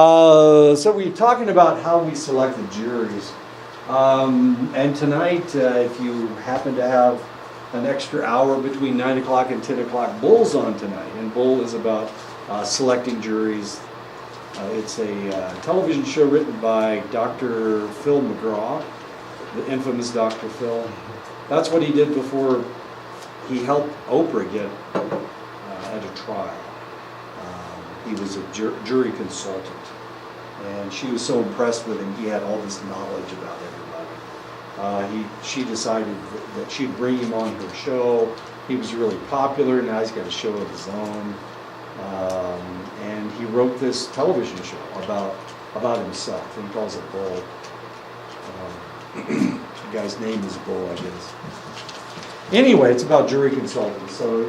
So we're talking about how we select the juries. And tonight, if you happen to have an extra hour between 9 o'clock and 10 o'clock, Bull's on tonight. And Bull is about selecting juries. It's a television show written by Dr. Phil McGraw, the infamous Dr. Phil. That's what he did before he helped Oprah get at a trial. He was a jury consultant, and she was so impressed with him. He had all this knowledge about everybody. She decided that she'd bring him on her show. He was really popular. Now he's got a show of his own, and he wrote this television show about himself. He calls it Bull. The guy's name is Bull, I guess. Anyway, it's about jury consultants, so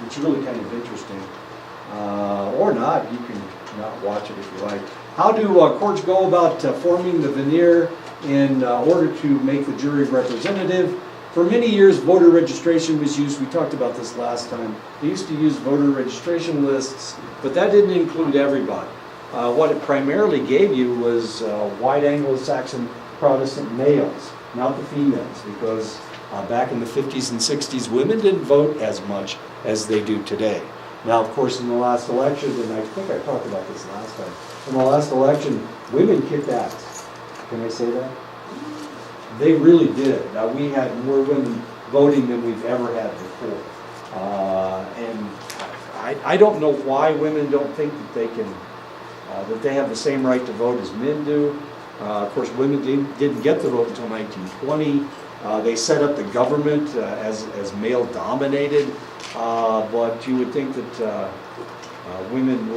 it's really kind of interesting. Or not, you can not watch it if you like. How do courts go about forming the veneer in order to make the jury representative? For many years, voter registration was used. We talked about this last time. They used to use voter registration lists, but that didn't include everybody. What it primarily gave you was white Anglo-Saxon Protestant males, not the females, because back in the 50s and 60s, women didn't vote as much as they do today. Now, of course, in the last election, and I think I talked about this last time, in the last election, women kicked ass. Can I say that? They really did. Now, we had more women voting than we've ever had before. And I don't know why women don't think that they can, that they have the same right to vote as men do. Of course, women didn't get the vote until 1920. They set up the government as male-dominated, but you would think that women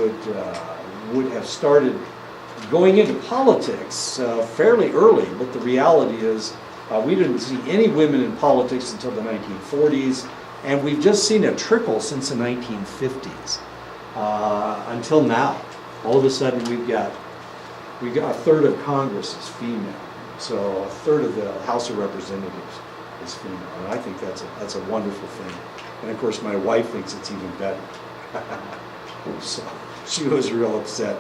would have started going into politics fairly early, but the reality is we didn't see any women in politics until the 1940s, and we've just seen a trickle since the 1950s until now. All of a sudden, we got a third of Congress is female. So a third of the House of Representatives is female, and I think that's a wonderful thing. And of course, my wife thinks it's even better. So she was real upset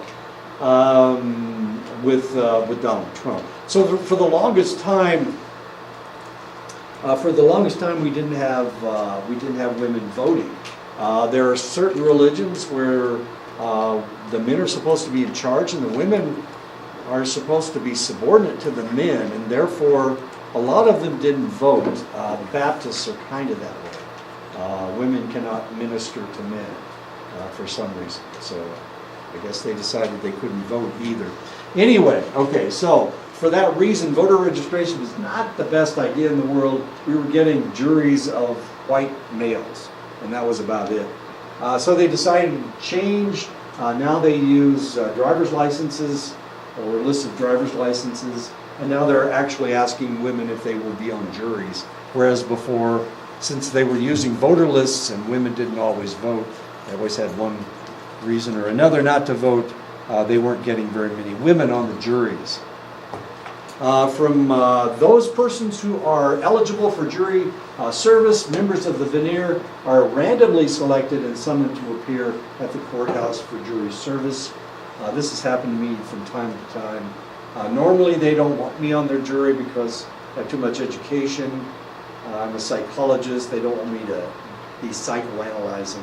with Donald Trump. So for the longest time, we didn't have women voting. There are certain religions where the men are supposed to be in charge, and the women are supposed to be subordinate to the men, and therefore a lot of them didn't vote. The Baptists are kind of that way. Women cannot minister to men for some reason, so I guess they decided they couldn't vote either. Anyway, okay, so for that reason, voter registration was not the best idea in the world. We were getting juries of white males, and that was about it. So they decided to change. Now they use driver's licenses, or lists of driver's licenses, and now they're actually asking women if they will be on juries, whereas before, since they were using voter lists and women didn't always vote, they always had one reason or another not to vote, they weren't getting very many women on the juries. From those persons who are eligible for jury service, members of the veneer are randomly selected and summoned to appear at the courthouse for jury service. This has happened to me from time to time. Normally they don't want me on their jury because I have too much education. I'm a psychologist. They don't want me to be psychoanalyzing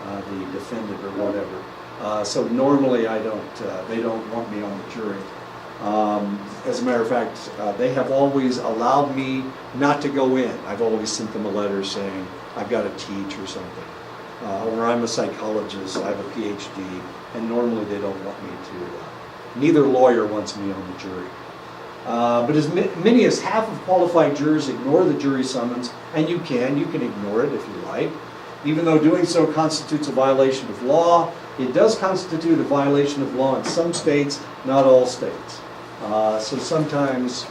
the defendant or whatever. So normally they don't want me on the jury. As a matter of fact, they have always allowed me not to go in. I've always sent them a letter saying I've got to teach or something. Or I'm a psychologist, I have a PhD, and normally they don't want me to. Neither lawyer wants me on the jury. But as many as half of qualified jurors ignore the jury summons, and you can ignore it if you like. Even though doing so constitutes a violation of law, it does constitute a violation of law in some states, not all states. So sometimes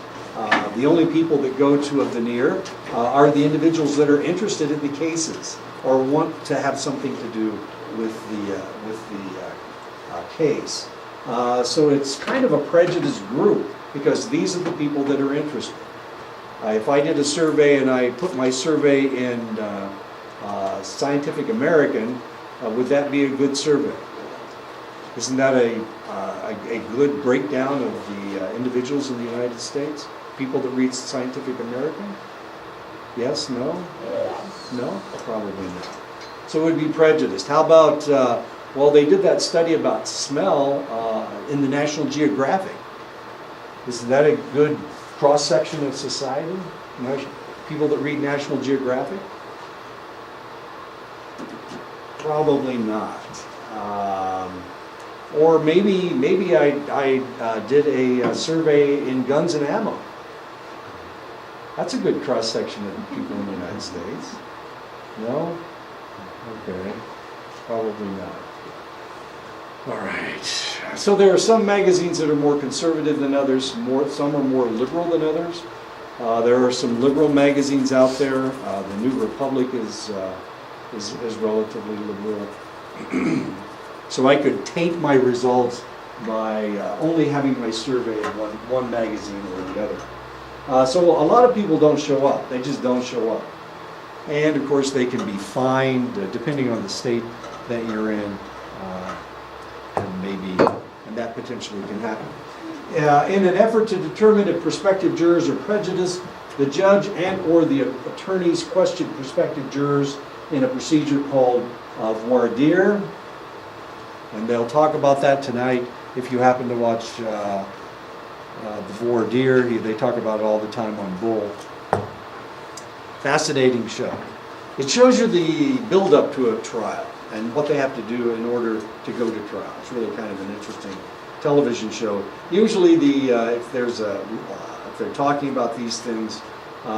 the only people that go to a veneer are the individuals that are interested in the cases or want to have something to do with the case. So it's kind of a prejudiced group because these are the people that are interested. If I did a survey and I put my survey in Scientific American, would that be a good survey? Isn't that a a good breakdown of the individuals in the United States? People that read Scientific American? Yes, no? No? Probably not. So it would be prejudiced. How about, well, they did that study about smell in the National Geographic. Is that a good cross-section of society? People that read National Geographic? Probably not. Or maybe I did a survey in guns and ammo. That's a good cross-section of people in the United States. No? Okay. Probably not. All right. So there are some magazines that are more conservative than others. Some are more liberal than others. There are some liberal magazines out there. The New Republic is relatively liberal. So I could taint my results by only having my survey of one magazine or the other. So a lot of people don't show up. They just don't show up. And of course they can be fined depending on the state that you're in. And that potentially can happen. In an effort to determine if prospective jurors are prejudiced, the judge and or the attorneys question prospective jurors in a procedure called voir dire. And they'll talk about that tonight. If you happen to watch the voir dire, they talk about it all the time on Bull. Fascinating show. It shows you the build-up to a trial and what they have to do in order to go to trial. It's really kind of an interesting television show. Usually, if they're talking about these things,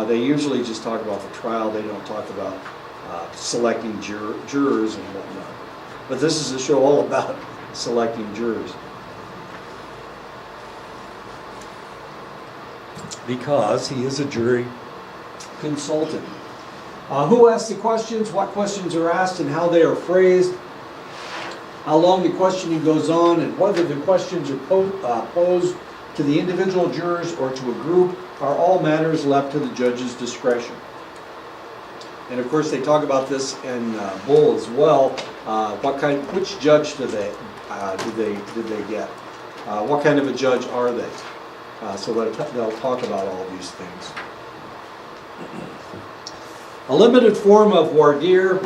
they usually just talk about the trial. They don't talk about selecting jurors and whatnot. But this is a show all about selecting jurors. Because he is a jury consultant. Who asks the questions, what questions are asked, and how they are phrased, how long the questioning goes on, and whether the questions are posed to the individual jurors or to a group are all matters left to the judge's discretion. And of course, they talk about this in Bull as well. Which judge did they get? What kind of a judge are they? So they'll talk about all these things. A limited form of voir dire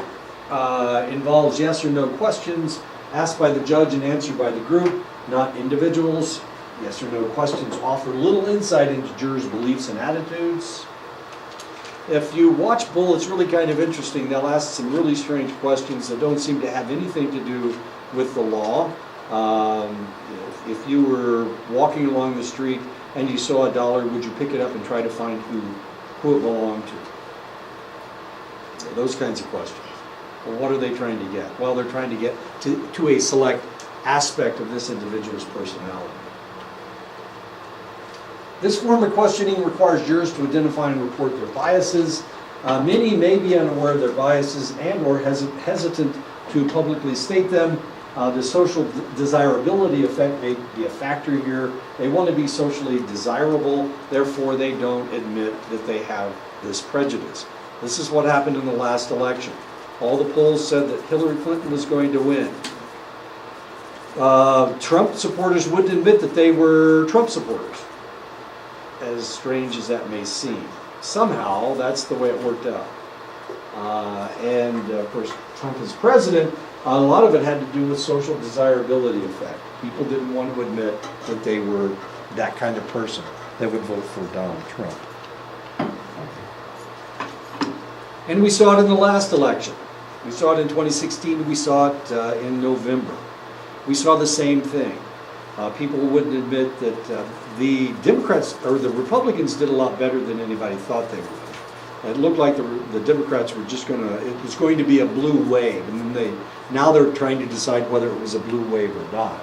involves yes or no questions asked by the judge and answered by the group, not individuals. Yes or no questions offer little insight into jurors' beliefs and attitudes. If you watch Bull, it's really kind of interesting. They'll ask some really strange questions that don't seem to have anything to do with the law. If you were walking along the street and you saw $1, would you pick it up and try to find who it belonged to? Those kinds of questions. Well, what are they trying to get? Well, they're trying to get to a select aspect of this individual's personality. This form of questioning requires jurors to identify and report their biases. Many may be unaware of their biases and or hesitant to publicly state them. The social desirability effect may be a factor here. They want to be socially desirable, therefore they don't admit that they have this prejudice. This is what happened in the last election. All the polls said that Hillary Clinton was going to win. Trump supporters wouldn't admit that they were Trump supporters, as strange as that may seem. Somehow, that's the way it worked out. And of course, Trump as president, a lot of it had to do with social desirability effect. People didn't want to admit that they were that kind of person that would vote for Donald Trump. And we saw it in the last election. We saw it in 2016, we saw it in November. We saw the same thing. People wouldn't admit that the Democrats, or the Republicans did a lot better than anybody thought they would. It looked like the Democrats were just it was going to be a blue wave, and then now they're trying to decide whether it was a blue wave or not.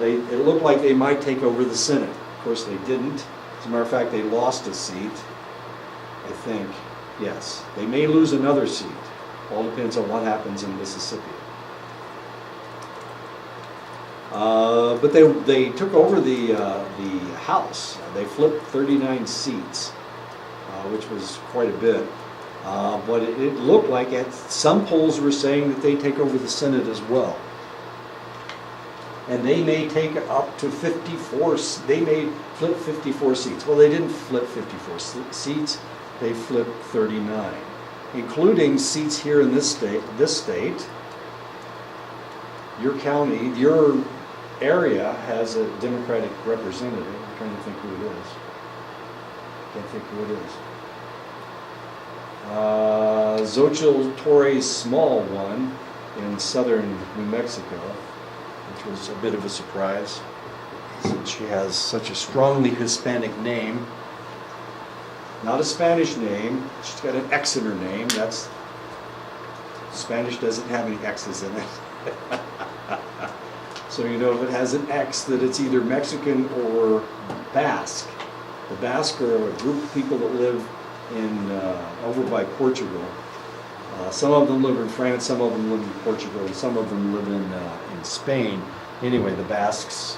It looked like they might take over the Senate. Of course they didn't. As a matter of fact, they lost a seat, I think. Yes, they may lose another seat. All depends on what happens in Mississippi. But they took over the House. They flipped 39 seats, which was quite a bit. But it looked like some polls were saying that they take over the Senate as well. and they may take up to 54, they may flip 54 seats. Well, they didn't flip 54 seats, they flipped 39, including seats here in this state. Your county, your area has a Democratic representative. I'm trying to think who it is. Can't think who it is. Xochitl Torres' small one in southern New Mexico, which was a bit of a surprise since she has such a strongly Hispanic name. Not a Spanish name. She's got an X in her name. That's Spanish doesn't have any X's in it. So you know if it has an X that it's either Mexican or Basque. The Basque are a group of people that live in over by Portugal. Some of them live in France, some of them live in Portugal, and some of them live in Spain. Anyway, the Basques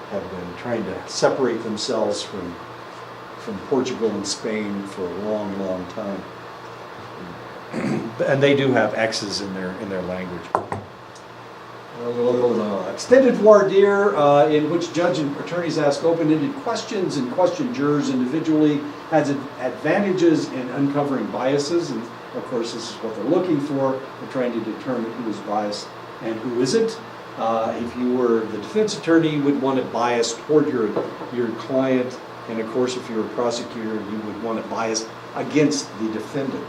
have been trying to separate themselves from Portugal and Spain for a long, long time. And they do have X's in their language. Extended voir dire, in which judge and attorneys ask open-ended questions and question jurors individually, has advantages in uncovering biases, and of course this is what they're looking for. They're trying to determine who is biased and who isn't. If you were the defense attorney, you would want it biased toward your client, and of course if you were a prosecutor, you would want it biased against the defendant.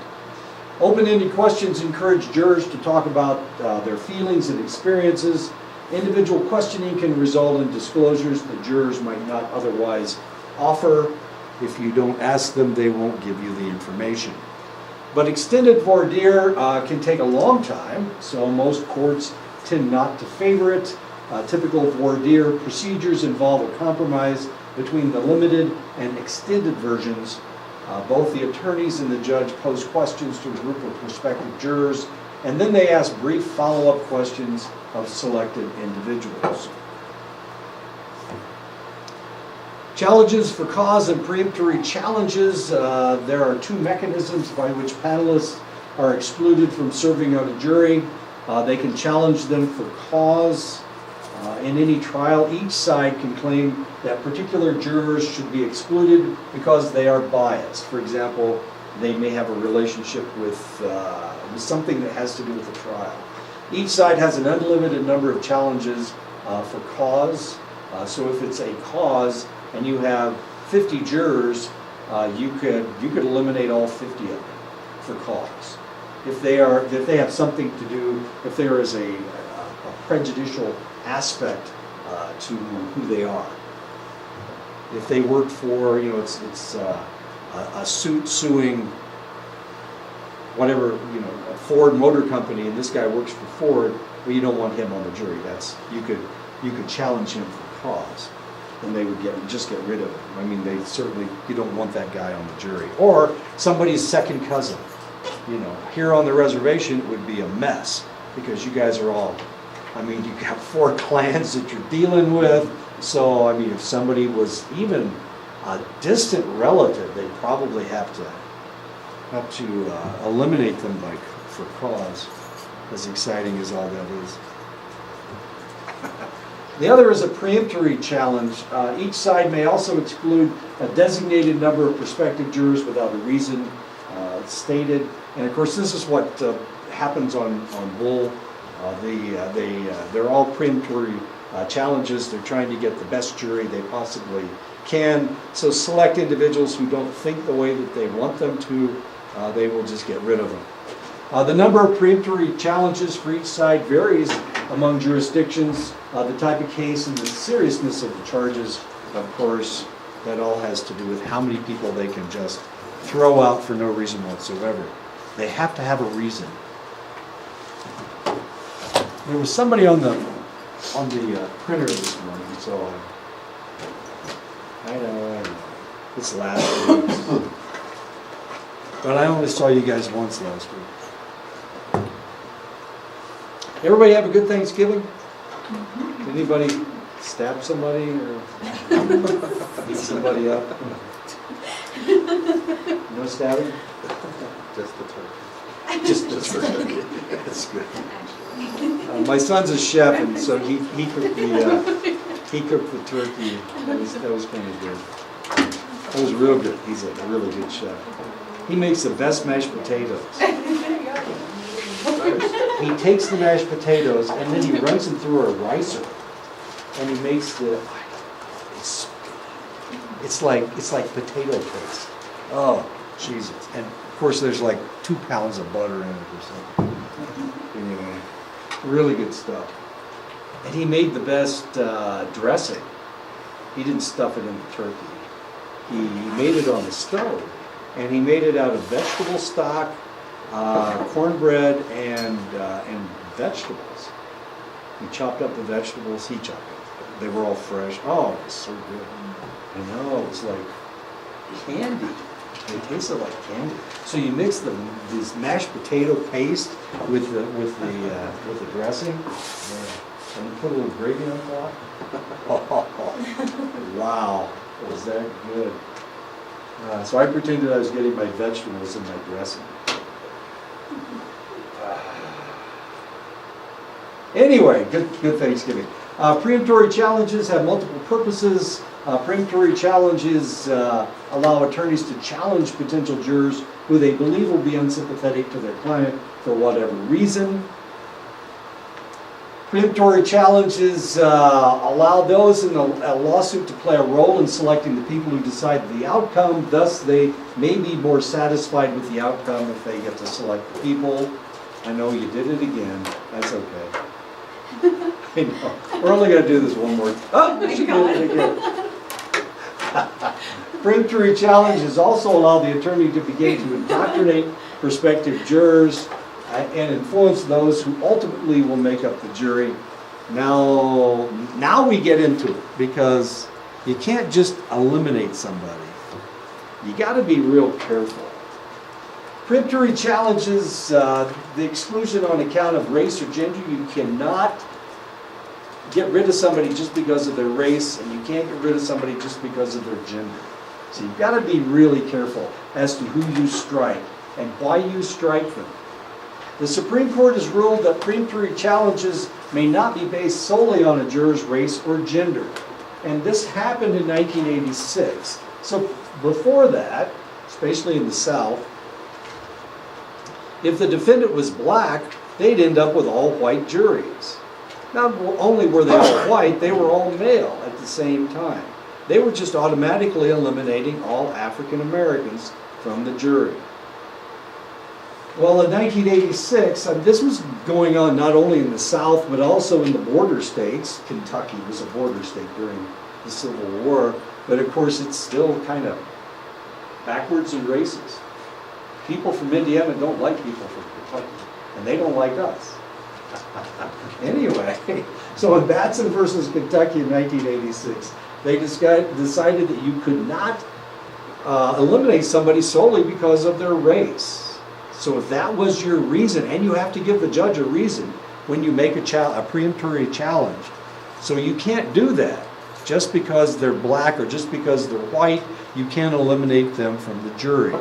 Open-ended questions encourage jurors to talk about their feelings and experiences. Individual questioning can result in disclosures that jurors might not otherwise offer. If you don't ask them, they won't give you the information. But extended voir dire can take a long time, so most courts tend not to favor it. Typical voir dire procedures involve a compromise between the limited and extended versions. Both the attorneys and the judge pose questions to a group of prospective jurors, and then they ask brief follow-up questions of selected individuals. Challenges for cause and preemptory challenges. There are two mechanisms by which panelists are excluded from serving on a jury. They can challenge them for cause. In any trial, each side can claim that particular jurors should be excluded because they are biased. For example, they may have a relationship with something that has to do with the trial. Each side has an unlimited number of challenges for cause. So if it's a cause and you have 50 jurors, you could eliminate all 50 of them for cause. If they have something to do, if there is a prejudicial aspect to who they are. If they work for, it's a suit suing whatever, a Ford Motor Company, and this guy works for Ford, well, you don't want him on the jury. You could challenge him for cause, and they would just get rid of him. I mean, you don't want that guy on the jury. Or somebody's second cousin. Here on the reservation it would be a mess because you guys are all, you have 4 clans that you're dealing with. So, if somebody was even a distant relative, they'd probably have to eliminate them for cause, as exciting as all that is. The other is a preemptory challenge. Each side may also exclude a designated number of prospective jurors without a reason stated. And of course, this is what happens on Bull. They're all preemptory challenges. They're trying to get the best jury they possibly can. So select individuals who don't think the way that they want them to, they will just get rid of them. The number of preemptory challenges for each side varies among jurisdictions. The type of case and the seriousness of the charges, of course, that all has to do with how many people they can just throw out for no reason whatsoever. They have to have a reason. There was somebody on the printer this morning, so I know it's last week, but I only saw you guys once last week. Everybody have a good Thanksgiving? Mm-hmm. Anybody stab somebody or beat somebody up? No stabbing? Just the turkey. Just the turkey. That's good. My son's a chef, and so he cooked the turkey. That was kind of good. That was real good. He's a really good chef. He makes the best mashed potatoes. He takes the mashed potatoes and then he runs them through a ricer, and he makes it's like potato paste. Oh, Jesus! And of course, there's like 2 pounds of butter in it or something. Anyway, really good stuff. And he made the best dressing. He didn't stuff it in the turkey. He made it on the stove, and he made it out of vegetable stock, cornbread, and vegetables. He chopped up the vegetables. He chopped it. They were all fresh. Oh, it was so good. I know, it was like candy. It tasted like candy. So you mix this mashed potato paste with the dressing, and you put a little gravy on top. Oh, wow, was that good? So I pretended I was getting my vegetables in my dressing. Anyway, good Thanksgiving. Preemptory challenges have multiple purposes. Preemptory challenges allow attorneys to challenge potential jurors who they believe will be unsympathetic to their client for whatever reason. Preemptory challenges allow those in a lawsuit to play a role in selecting the people who decide the outcome. Thus, they may be more satisfied with the outcome if they get to select the people. I know you did it again. That's okay. I know. We're only going to do this one more time. Oh, she did it again. Preemptory challenges also allow the attorney to begin to indoctrinate prospective jurors and influence those who ultimately will make up the jury. Now we get into it, because you can't just eliminate somebody. You got to be real careful. Preemptory challenges, the exclusion on account of race or gender. You cannot get rid of somebody just because of their race, and you can't get rid of somebody just because of their gender. So you've got to be really careful as to who you strike and why you strike them. The Supreme Court has ruled that preemptory challenges may not be based solely on a juror's race or gender. And this happened in 1986. So before that, especially in the South, if the defendant was black, they'd end up with all white juries. Not only were they all white, they were all male at the same time. They were just automatically eliminating all African Americans from the jury. Well, in 1986, this was going on not only in the South, but also in the border states. Kentucky was a border state during the Civil War, but of course it's still kind of backwards and racist. People from Indiana don't like people from Kentucky, and they don't like us. Anyway, so in Batson versus Kentucky in 1986, they decided that you could not eliminate somebody solely because of their race. So if that was your reason, and you have to give the judge a reason when you make a preemptory challenge. So you can't do that just because they're black or just because they're white. You can't eliminate them from the jury.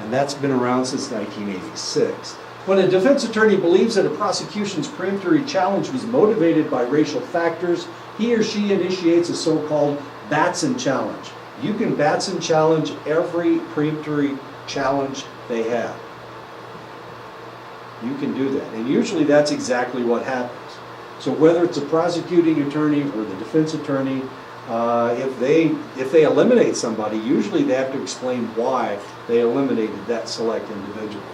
And that's been around since 1986. When a defense attorney believes that a prosecution's preemptory challenge was motivated by racial factors, he or she initiates a so-called Batson challenge. You can Batson challenge every preemptory challenge they have. You can do that. And usually that's exactly what happens. So whether it's a prosecuting attorney or the defense attorney, if they eliminate somebody, usually they have to explain why they eliminated that select individual.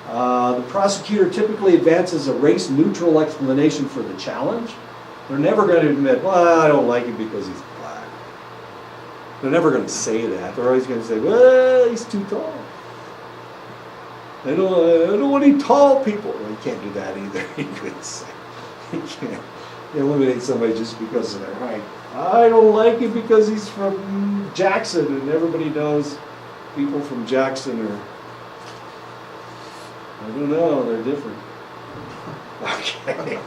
The prosecutor typically advances a race-neutral explanation for the challenge. They're never going to admit, well, I don't like him because he's black. They're never going to say that. They're always going to say, well, he's too tall. I don't want any tall people. Well, you can't do that either. You couldn't say. You can't eliminate somebody just because of their height. I don't like him because he's from Jackson, and everybody knows people from Jackson are, I don't know, they're different. Okay.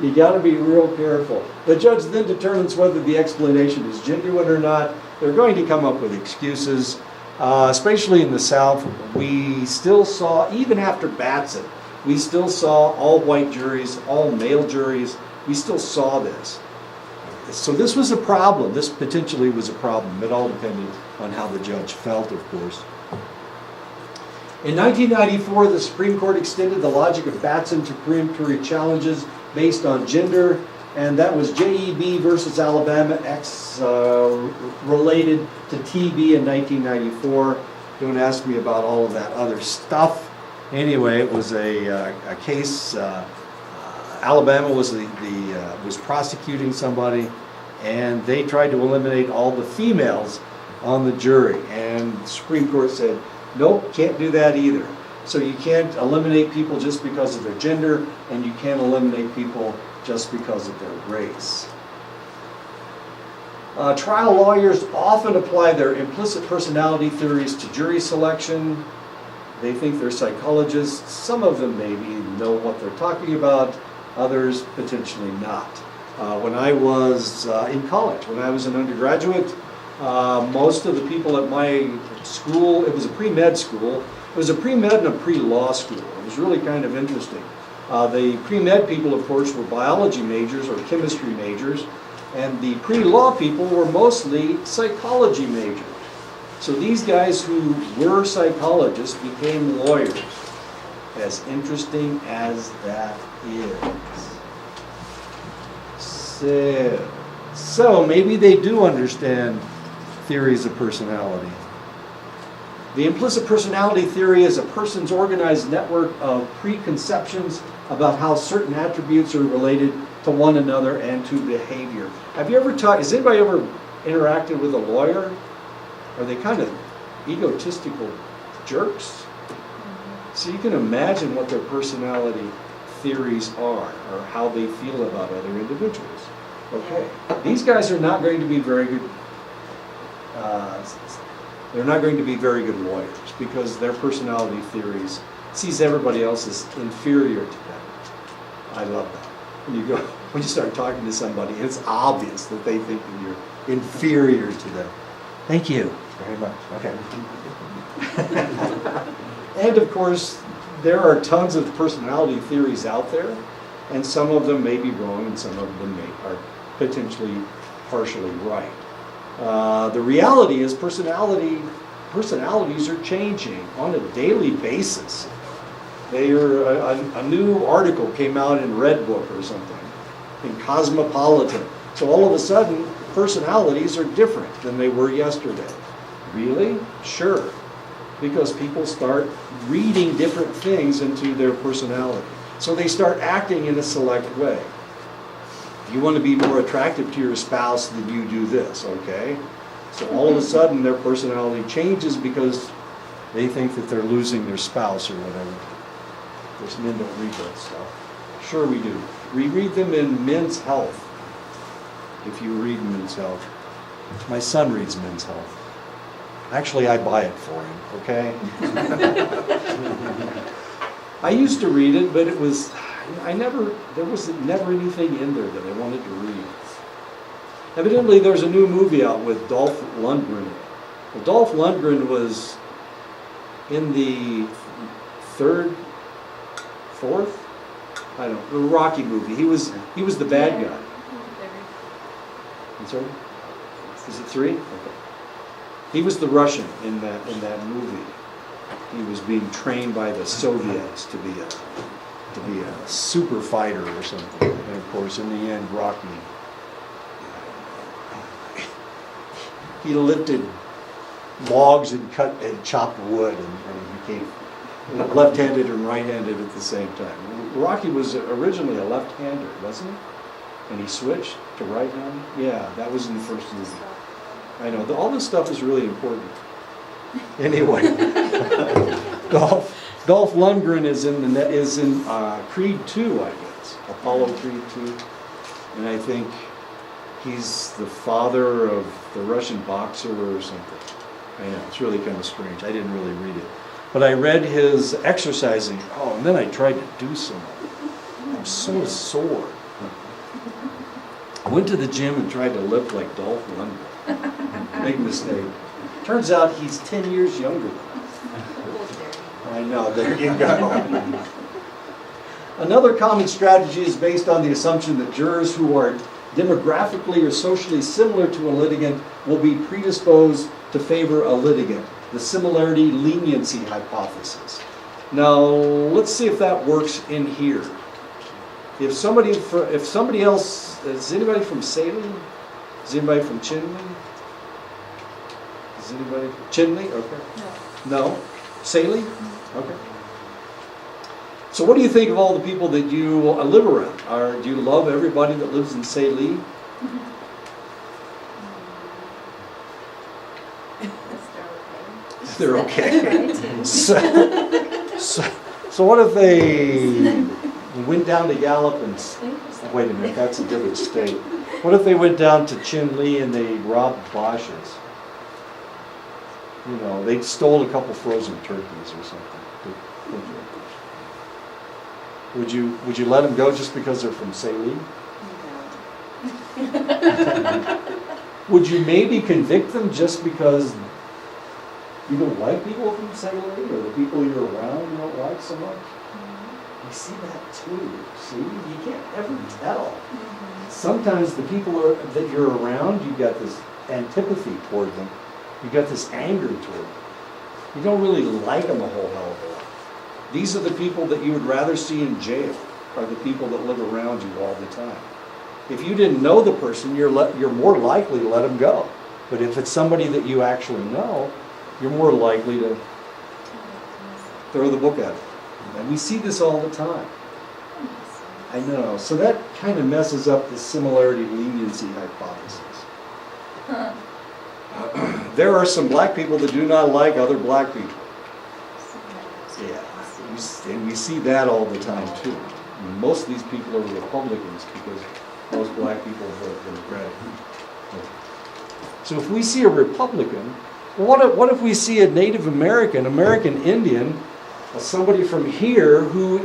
You got to be real careful. The judge then determines whether the explanation is genuine or not. They're going to come up with excuses. Especially in the South, we still saw, even after Batson, we still saw all white juries, all male juries. We still saw this. So this was a problem. This potentially was a problem. It all depended on how the judge felt, of course. In 1994, the Supreme Court extended the logic of Batson to peremptory challenges based on gender, and that was JEB versus Alabama X related to TB in 1994. Don't ask me about all of that other stuff. Anyway, it was a case. Alabama was was prosecuting somebody, and they tried to eliminate all the females on the jury, and the Supreme Court said, nope, can't do that either. So you can't eliminate people just because of their gender, and you can't eliminate people just because of their race. Trial lawyers often apply their implicit personality theories to jury selection. They think they're psychologists. Some of them maybe know what they're talking about, others potentially not. When I was in college, when I was an undergraduate, most of the people at my school, it was a pre-med school, it was a pre-med and a pre-law school. It was really kind of interesting. The pre-med people, of course, were biology majors or chemistry majors, and the pre-law people were mostly psychology majors. So these guys who were psychologists became lawyers, as interesting as that is. So maybe they do understand theories of personality. The implicit personality theory is a person's organized network of preconceptions about how certain attributes are related to one another and to behavior. Have you ever has anybody ever interacted with a lawyer? Are they kind of egotistical jerks? So you can imagine what their personality theories are, or how they feel about other individuals. Okay, these guys are not going to be very good. They're not going to be very good lawyers because their personality theories sees everybody else as inferior to them. I love that. When you start talking to somebody, it's obvious that they think that you're inferior to them. Thank you very much. Okay. And of course, there are tons of personality theories out there, and some of them may be wrong, and some of them are potentially partially right. The reality is personalities are changing on a daily basis. A new article came out in Red Book or something, in Cosmopolitan. So all of a sudden, personalities are different than they were yesterday. Really? Sure. Because people start reading different things into their personality. So they start acting in a select way. You want to be more attractive to your spouse than you do this, okay? So all of a sudden their personality changes because they think that they're losing their spouse or whatever. Of course, men don't read that stuff. Sure we do. We read them in Men's Health. If you read Men's Health. My son reads Men's Health. Actually, I buy it for him, okay? I used to read it, but there was never anything in there that I wanted to read. Evidently, there's a new movie out with Dolph Lundgren. Well, Dolph Lundgren was in the fourth? I don't know, the Rocky movie. He was the bad guy. I'm sorry? Is it 3? Okay. He was the Russian in that movie. He was being trained by the Soviets to be a super fighter or something. And of course, in the end, Rocky, he lifted logs and chopped wood, and he became left-handed and right-handed at the same time. Rocky was originally a left-hander, wasn't he? And he switched to right-handed. Yeah, that was in the first movie. I know, all this stuff is really important. Anyway, Dolph Lundgren is in Creed 2, I guess, Apollo Creed 2, and I think he's the father of the Russian boxer or something. I know, it's really kind of strange. I didn't really read it, but I read his exercising. Oh, and then I tried to do some. I'm so sore. I went to the gym and tried to lift like Dolph Lundgren. Big mistake. Turns out he's 10 years younger than us. I know, there you go. Another common strategy is based on the assumption that jurors who are demographically or socially similar to a litigant will be predisposed to favor a litigant, the similarity leniency hypothesis. Now, let's see if that works in here. If somebody else, is anybody from Salem? Is anybody from Chinley? Is anybody from Chinley? Okay. No. Salem? Okay. So what do you think of all the people that you live around? Do you love everybody that lives in Salem? They're okay. So what if they went down to Gallup and, wait a minute, that's a different state. What if they went down to Chinley and they robbed Bosch's? You know, they stole a couple frozen turkeys or something. Would you let them go just because they're from Salem? No. Would you maybe convict them just because you don't like people from Salem, or the people you're around you don't like so much? You see that too. See, you can't ever tell. Sometimes the people that you're around, you got this antipathy toward them. You got this anger toward them. You don't really like them a whole hell of a lot. These are the people that you would rather see in jail, are the people that live around you all the time. If you didn't know the person, you're more likely to let them go. But if it's somebody that you actually know, you're more likely to throw the book at them. And we see this all the time. I know. So that kind of messes up the similarity leniency hypothesis. There are some black people that do not like other black people. Yeah. And we see that all the time too. Most of these people are Republicans because most black people vote Democratic. So if we see a Republican, what if we see a Native American Indian, somebody from here who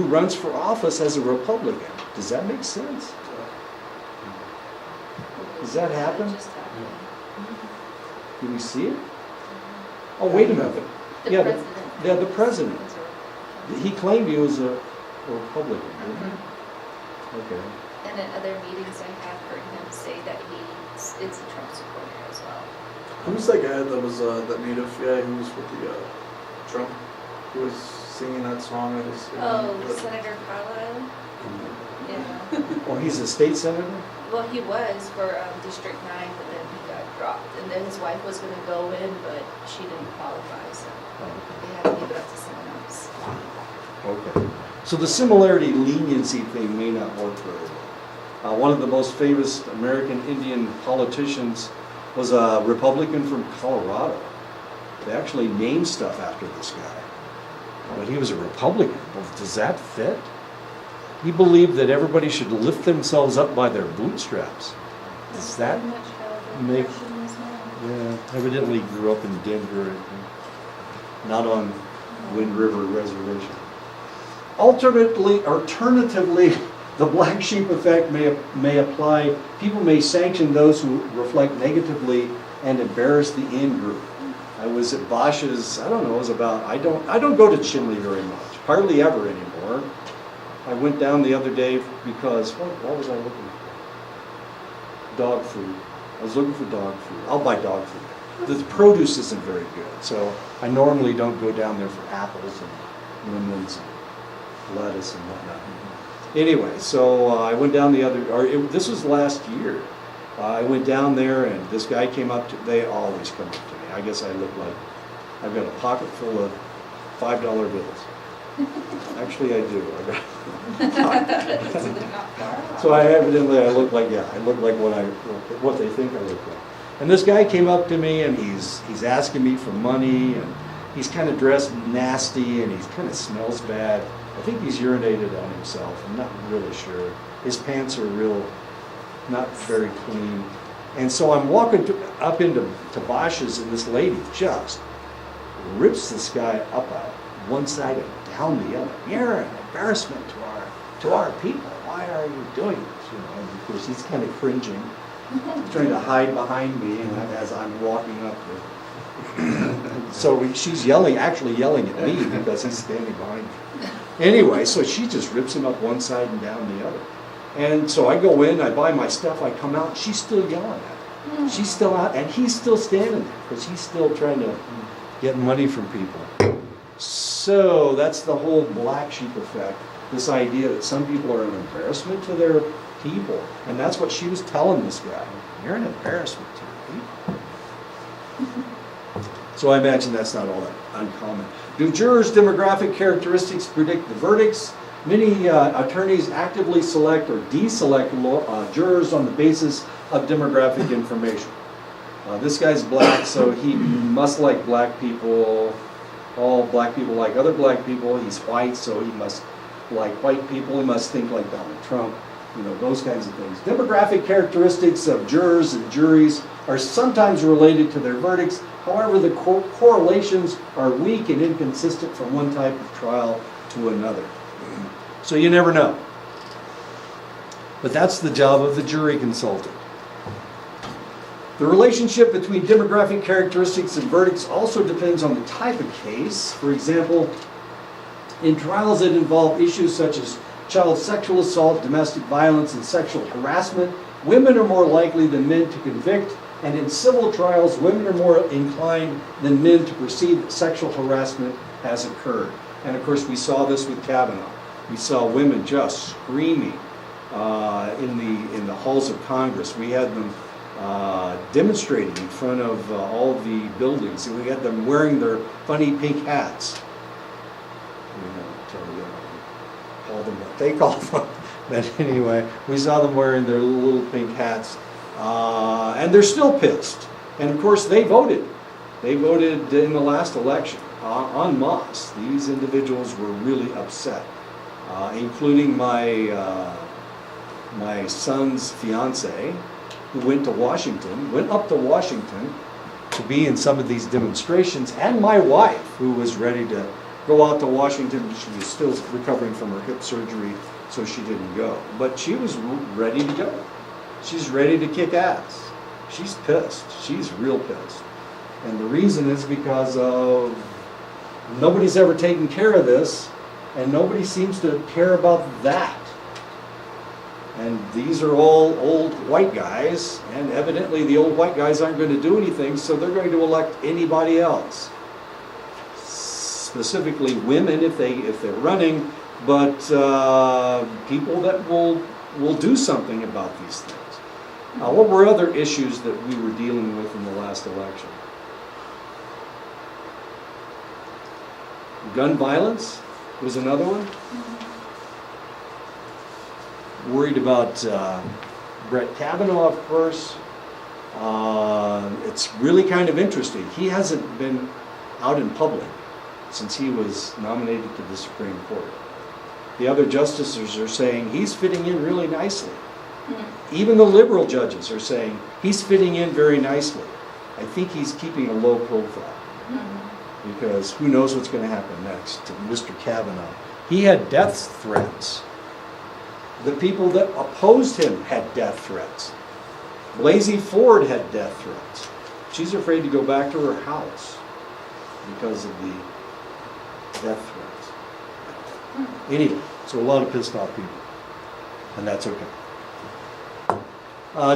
runs for office as a Republican? Does that make sense? Does that happen? Do we see it? Oh, wait a minute. The president. He claimed he was a Republican, didn't he? Okay. And in other meetings, I have heard him say that it's a Trump supporter as well. Who's that guy that was that native guy who was with the Trump? Who was singing that song at his? Senator Carlisle. Yeah. Oh, he's a state senator? Well, he was for District 9, but then he got dropped. And then his wife was going to go in, but she didn't qualify, so they had to give it up to someone else. Okay. So the similarity leniency thing may not work very well. One of the most famous American Indian politicians was a Republican from Colorado. They actually named stuff after this guy. But he was a Republican. Well, does that fit? He believed that everybody should lift themselves up by their bootstraps. Does that make... Yeah, evidently grew up in Denver, not on Wind River Reservation. Alternatively, the black sheep effect may apply. People may sanction those who reflect negatively and embarrass the in-group. I was at Bosch's, I don't know, it was about, I don't go to Chinley very much, hardly ever anymore. I went down the other day because, what was I looking for? Dog food. I was looking for dog food. I'll buy dog food. The produce isn't very good, so I normally don't go down there for apples and lemons and lettuce and whatnot. Anyway, so I went down this was last year. I went down there and this guy came up they always come up to me. I guess I look like I've got a pocket full of $5 bills. Actually, I do. So I look like what they think I look like. And this guy came up to me and he's asking me for money and he's kind of dressed nasty and he kind of smells bad. I think he's urinated on himself. I'm not really sure. His pants are not very clean. And so I'm walking up into Bosch's and this lady just rips this guy up one side and down the other. You're an embarrassment to our people. Why are you doing this? You know, and of course he's kind of cringing, trying to hide behind me, and as I'm walking up So she's yelling, actually yelling at me because he's standing behind me. Anyway, so she just rips him up one side and down the other. And so I go in, I buy my stuff, I come out, she's still yelling at me. She's still out, and he's still standing there because he's still trying to get money from people. So that's the whole black sheep effect. This idea that some people are an embarrassment to their people. And that's what she was telling this guy. You're an embarrassment to your people. So I imagine that's not all that uncommon. Do jurors' demographic characteristics predict the verdicts? Many attorneys actively select or deselect jurors on the basis of demographic information. This guy's black, so he must like black people. All black people like other black people. He's white, so he must like white people. He must think like Donald Trump. You know, those kinds of things. Demographic characteristics of jurors and juries are sometimes related to their verdicts. However, the correlations are weak and inconsistent from one type of trial to another. So you never know. But that's the job of the jury consultant. The relationship between demographic characteristics and verdicts also depends on the type of case. For example, in trials that involve issues such as child sexual assault, domestic violence, and sexual harassment, women are more likely than men to convict, and in civil trials, women are more inclined than men to perceive that sexual harassment has occurred. And of course, we saw this with Kavanaugh. We saw women just screaming in the halls of Congress. We had them demonstrating in front of all the buildings, and we had them wearing their funny pink hats. We won't tell you, call them what they call them. But anyway, we saw them wearing their little pink hats, and they're still pissed. And of course, they voted. They voted in the last election en masse. These individuals were really upset, including my son's fiance, who went up to Washington to be in some of these demonstrations, and my wife, who was ready to go out to Washington. She was still recovering from her hip surgery, so she didn't go. But she was ready to go. She's ready to kick ass. She's pissed. She's real pissed. And the reason is because of nobody's ever taken care of this, and nobody seems to care about that. And these are all old white guys, and evidently the old white guys aren't going to do anything, so they're going to elect anybody else. Specifically women if they're running, but people that will do something about these things. What were other issues that we were dealing with in the last election? Gun violence was another one. Worried about Brett Kavanaugh, of course. It's really kind of interesting. He hasn't been out in public since he was nominated to the Supreme Court. The other justices are saying he's fitting in really nicely. Even the liberal judges are saying he's fitting in very nicely. I think he's keeping a low profile because who knows what's going to happen next to Mr. Kavanaugh. He had death threats. The people that opposed him had death threats. Blasey Ford had death threats. She's afraid to go back to her house because of the death threats. Anyway, so a lot of pissed off people. And that's okay.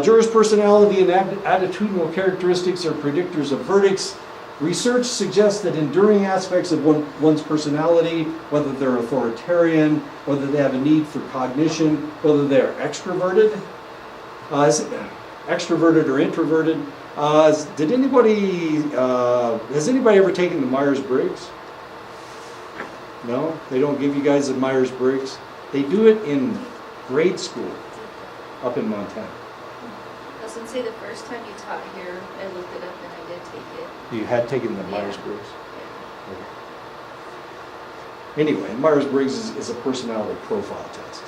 Jurors' personality and attitudinal characteristics are predictors of verdicts. Research suggests that enduring aspects of one's personality, whether they're authoritarian, whether they have a need for cognition, whether they're extroverted or introverted. Has anybody ever taken the Myers-Briggs? No? They don't give you guys the Myers-Briggs? They do it in grade school up in Montana. I was going to say the first time you taught here, I looked it up and I did take it. You had taken the Yeah. Myers-Briggs? Okay. Anyway, Myers-Briggs is a personality profile test.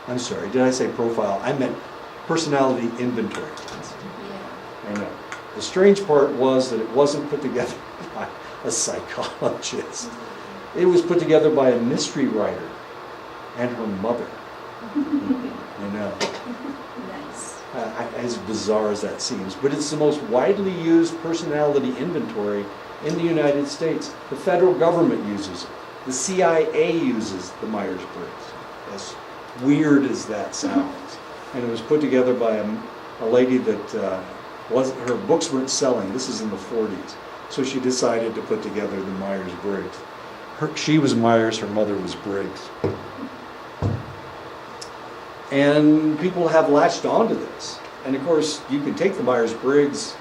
I'm sorry, did I say profile? I meant personality inventory test. Yeah. I know. The strange part was that it wasn't put together by a psychologist. It was put together by a mystery writer and her mother. I know. Nice. as bizarre as that seems, but it's the most widely used personality inventory in the United States. The federal government uses it. The CIA uses the Myers-Briggs, as weird as that sounds. And it was put together by a lady that her books weren't selling. This is in the 40s. So she decided to put together the Myers-Briggs. She was Myers, her mother was Briggs. And people have latched onto this. And of course, you can take the Myers-Briggs.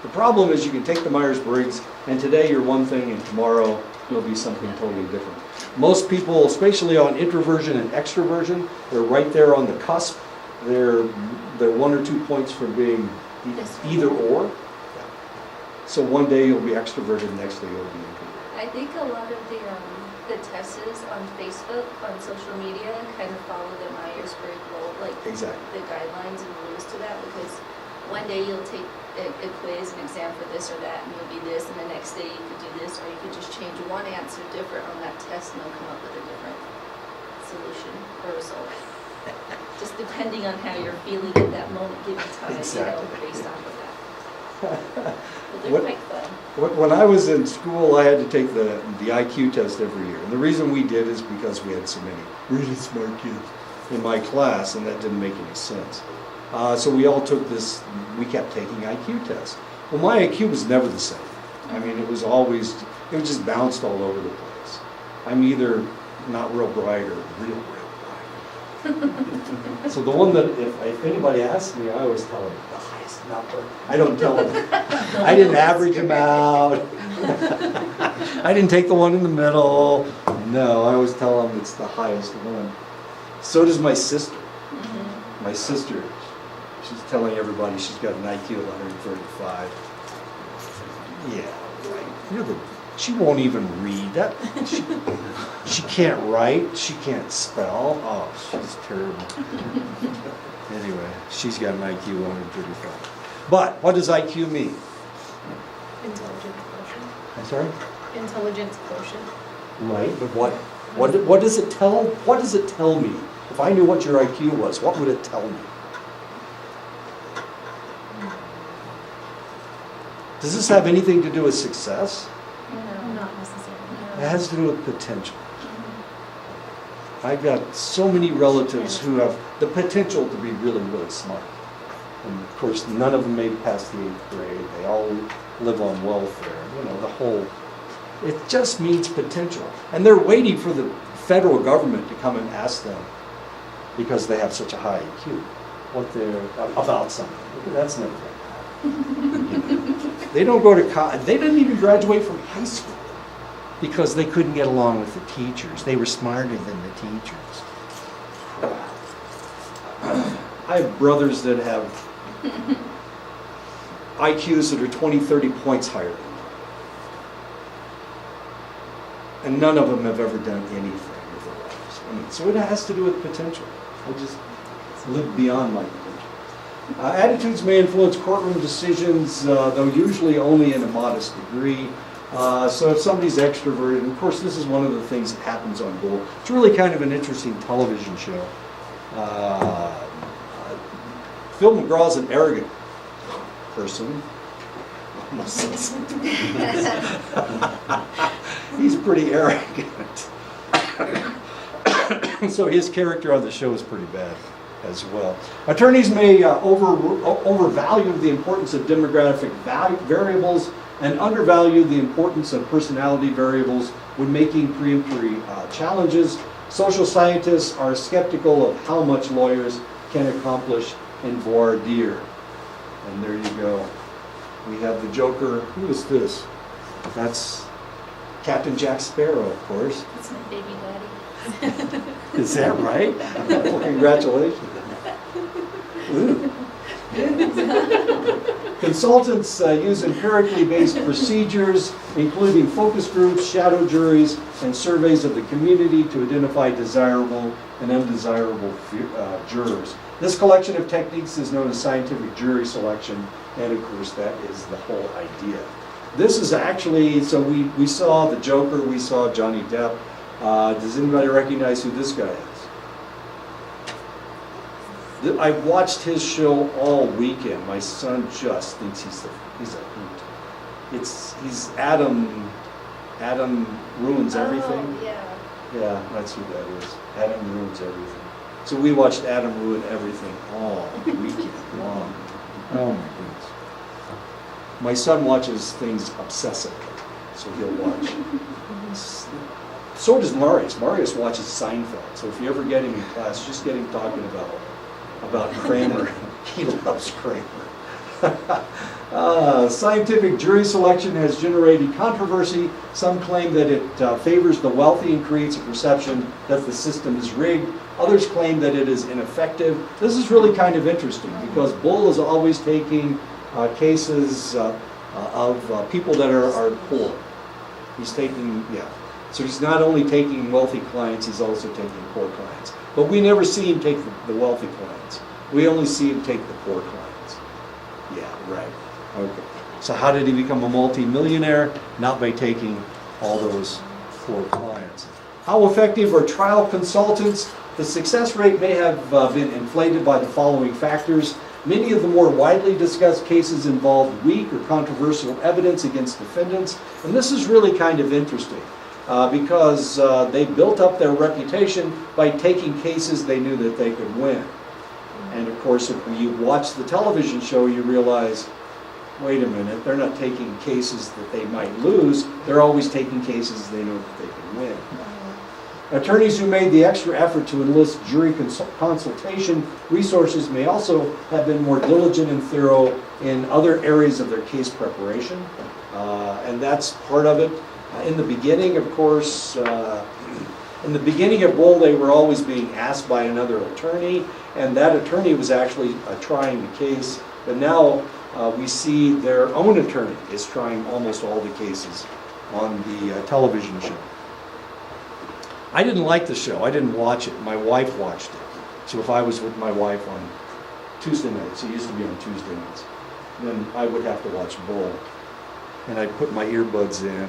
The problem is you can take the Myers-Briggs, and today you're one thing, and tomorrow you'll be something totally different. Most people, especially on introversion and extroversion, they're right there on the cusp. They're 1 or 2 points from being either or. So one day you'll be extroverted, next day you'll be introverted. I think a lot of the tests on Facebook, on social media, kind of follow the Myers-Briggs role, like Exactly. the guidelines and rules to that, because one day you'll take a quiz, an exam for this or that, and you'll be this, and the next day you could do this, or you could just change one answer different on that test, and they'll come up with a different solution or result. Just depending on how you're feeling at that moment, given time, Exactly. based off of that. But they're What- quite fun. When I was in school, I had to take the IQ test every year. And the reason we did is because we had so many really smart kids in my class, and that didn't make any sense. So we all took this, we kept taking IQ tests. Well, my IQ was never the same. I mean, it was just bounced all over the place. I'm either not real bright or real bright. So the one that, if anybody asks me, I always tell them the highest number. I don't tell them. I didn't average them out. I didn't take the one in the middle. No, I always tell them it's the highest one. So does my sister. My sister, she's telling everybody she's got an IQ of 135. Yeah, right. She won't even read that. She can't write. She can't spell. Oh, she's terrible. Anyway, she's got an IQ of 135. But what does IQ mean? Intelligence quotient. I'm sorry? Intelligence quotient. Right, but what does it tell? What does it tell me? If I knew what your IQ was, what would it tell me? Does this have anything to do with success? No. Not necessarily. It has to do with potential. I've got so many relatives who have the potential to be really, really smart. And of course, none of them made it past the 8th grade. They all live on welfare. You know, it just means potential. And they're waiting for the federal government to come and ask them, because they have such a high IQ, what they're about something. That's never going to happen. They don't go to college. They didn't even graduate from high school because they couldn't get along with the teachers. They were smarter than the teachers. I have brothers that have IQs that are 20, 30 points higher than mine. And none of them have ever done anything with their lives. I mean, so it has to do with potential. I just live beyond my potential. Attitudes may influence courtroom decisions, though usually only in a modest degree. So if somebody's extroverted, and of course this is one of the things that happens on Bull. It's really kind of an interesting television show. Phil McGraw's an arrogant person. He's pretty arrogant. So his character on the show is pretty bad as well. Attorneys may overvalue the importance of demographic variables and undervalue the importance of personality variables when making preemptory challenges. Social scientists are skeptical of how much lawyers can accomplish in voir dire. And there you go. We have the Joker. Who is this? That's Captain Jack Sparrow, of course. That's my baby daddy. Is that right? Well, congratulations. Ooh. Consultants use empirically based procedures, including focus groups, shadow juries, and surveys of the community to identify desirable and undesirable jurors. This collection of techniques is known as scientific jury selection, and of course that is the whole idea. This is actually, so we saw the Joker, we saw Johnny Depp. Does anybody recognize who this guy is? I've watched his show all weekend. My son just thinks he's a hoot. He's Adam Ruins Everything. Oh, yeah. Yeah, that's who that is. Adam Ruins Everything. So we watched Adam Ruin Everything all weekend long. Oh my goodness. My son watches things obsessively, so he'll watch. So does Marius. Marius watches Seinfeld. So if you ever get him in class, just get him talking about Kramer. He loves Kramer. Scientific jury selection has generated controversy. Some claim that it favors the wealthy and creates a perception that the system is rigged. Others claim that it is ineffective. This is really kind of interesting because Bull is always taking cases of people that are poor. He's taking, so he's not only taking wealthy clients, he's also taking poor clients. But we never see him take the wealthy clients. We only see him take the poor clients. Yeah, right. Okay. So how did he become a multi-millionaire? Not by taking all those poor clients. How effective are trial consultants? The success rate may have been inflated by the following factors. Many of the more widely discussed cases involved weak or controversial evidence against defendants. And this is really kind of interesting because they built up their reputation by taking cases they knew that they could win. And of course, if you watch the television show, you realize, wait a minute, they're not taking cases that they might lose. They're always taking cases they know that they can win. Attorneys who made the extra effort to enlist jury consultation resources may also have been more diligent and thorough in other areas of their case preparation. And that's part of it. In the beginning, of course, in the beginning of Bull, they were always being asked by another attorney, and that attorney was actually trying the case. But now we see their own attorney is trying almost all the cases on the television show. I didn't like the show. I didn't watch it. My wife watched it. So if I was with my wife on Tuesday nights, it used to be on Tuesday nights, then I would have to watch Bull. And I'd put my earbuds in.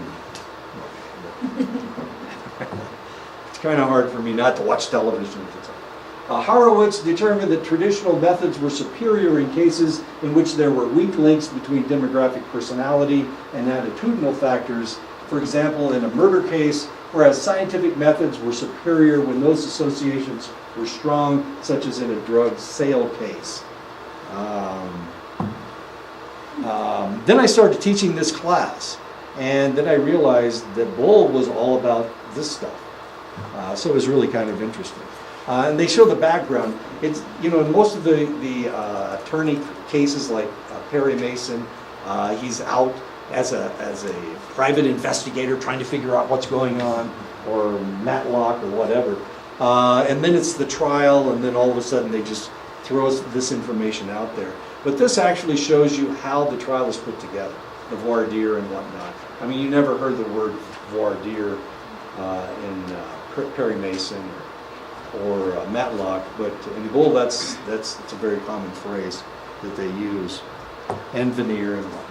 It's kind of hard for me not to watch television at the time. Horowitz determined that traditional methods were superior in cases in which there were weak links between demographic personality and attitudinal factors. For example, in a murder case, whereas scientific methods were superior when those associations were strong, such as in a drug sale case. Then I started teaching this class, and then I realized that Bull was all about this stuff. So it was really kind of interesting. And they show the background. It's, you know, in most of the attorney cases like Perry Mason, he's out as a private investigator trying to figure out what's going on, or Matlock or whatever. And then it's the trial, and then all of a sudden they just throw this information out there. But this actually shows you how the trial is put together, the voir dire and whatnot. I mean, you never heard the word voir dire in Perry Mason or Matlock, but in Bull, that's a very common phrase that they use, and veneer and whatnot.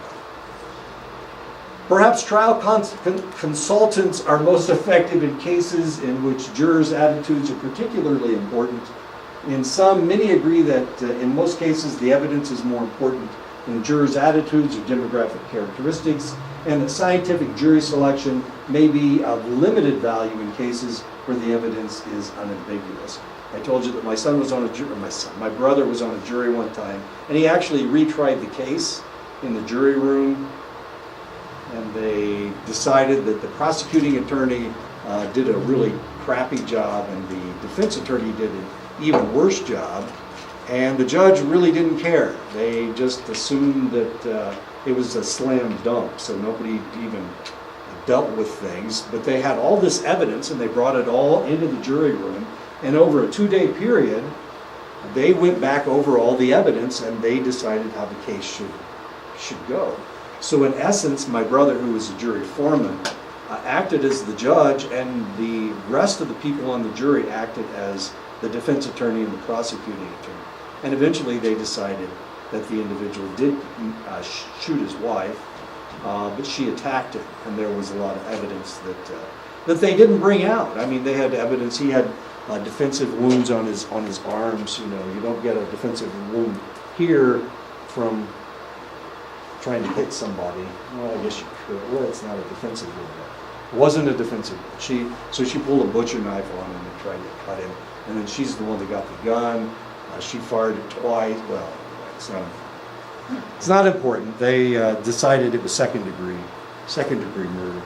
Perhaps trial consultants are most effective in cases in which jurors' attitudes are particularly important. In some, many agree that in most cases the evidence is more important than jurors' attitudes or demographic characteristics, and that scientific jury selection may be of limited value in cases where the evidence is unambiguous. I told you that my son was on a jury, my brother was on a jury one time, and he actually retried the case in the jury room, and they decided that the prosecuting attorney did a really crappy job, and the defense attorney did an even worse job, and the judge really didn't care. They just assumed that it was a slam dunk, so nobody even dealt with things. But they had all this evidence, and they brought it all into the jury room, and over a 2-day period, they went back over all the evidence, and they decided how the case should go. So in essence, my brother, who was a jury foreman, acted as the judge, and the rest of the people on the jury acted as the defense attorney and the prosecuting attorney. And eventually they decided that the individual did shoot his wife, but she attacked him, and there was a lot of evidence that they didn't bring out. I mean, they had evidence. He had defensive wounds on his arms. You know, you don't get a defensive wound here from trying to hit somebody. Well, I guess you could. Well, it's not a defensive wound. It wasn't a defensive wound. So she pulled a butcher knife on him and tried to cut him. And then she's the one that got the gun. She fired it twice. Well, it's not important. They decided it was second degree murder,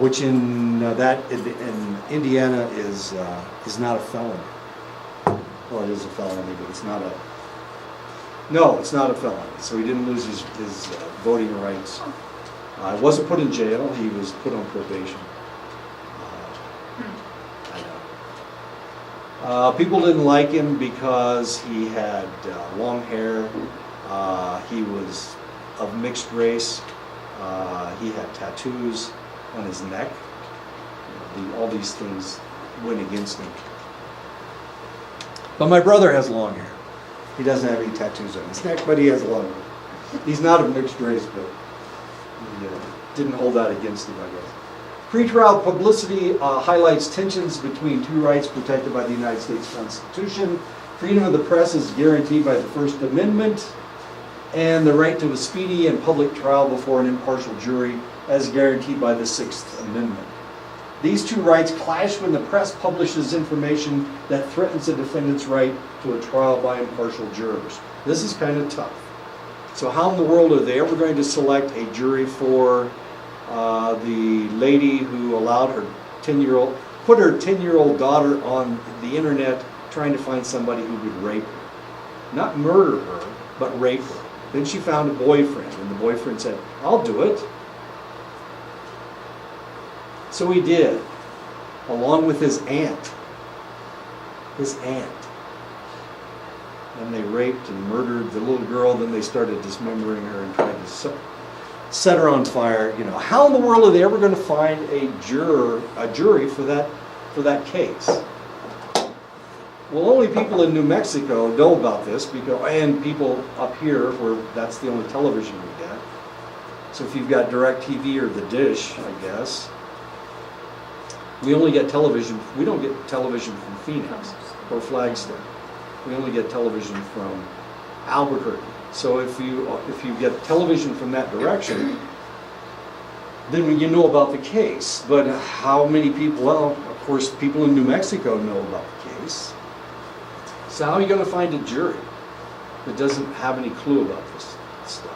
which in Indiana is not a felony. Well, it is a felony, but it's not a. No, it's not a felony. So he didn't lose his voting rights. He wasn't put in jail. He was put on probation. People didn't like him because he had long hair. He was of mixed race. He had tattoos on his neck. All these things went against him. But my brother has long hair. He doesn't have any tattoos on his neck, but he has long hair. He's not of mixed race, but he didn't hold that against him, I guess. Pretrial publicity highlights tensions between two rights protected by the United States Constitution. Freedom of the press is guaranteed by the First Amendment, and the right to a speedy and public trial before an impartial jury as guaranteed by the Sixth Amendment. These two rights clash when the press publishes information that threatens a defendant's right to a trial by impartial jurors. This is kind of tough. So how in the world are they ever going to select a jury for the lady who allowed her 10-year-old, put her 10-year-old daughter on the internet trying to find somebody who would rape her? Not murder her, but rape her. Then she found a boyfriend, and the boyfriend said, "I'll do it." So he did, along with his aunt. His aunt. And they raped and murdered the little girl. Then they started dismembering her and tried to set her on fire. You know, how in the world are they ever going to find a jury for that case? Well, only people in New Mexico know about this, and people up here where that's the only television we get. So if you've got DirecTV or the Dish, I guess. We only get television. We don't get television from Phoenix or Flagstaff. We only get television from Albuquerque. So if you get television from that direction, then you know about the case. But how many people? Well, of course, people in New Mexico know about the case. So how are you going to find a jury that doesn't have any clue about this stuff?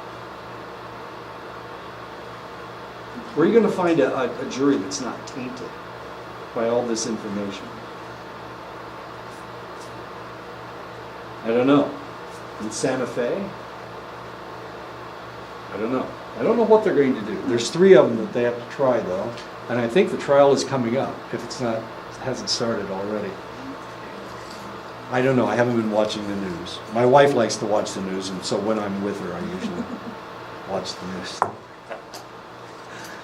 Where are you going to find a jury that's not tainted by all this information? I don't know. In Santa Fe? I don't know. I don't know what they're going to do. There's 3 of them that they have to try, though, and I think the trial is coming up, if it hasn't started already. I don't know. I haven't been watching the news. My wife likes to watch the news, and so when I'm with her, I usually watch the news.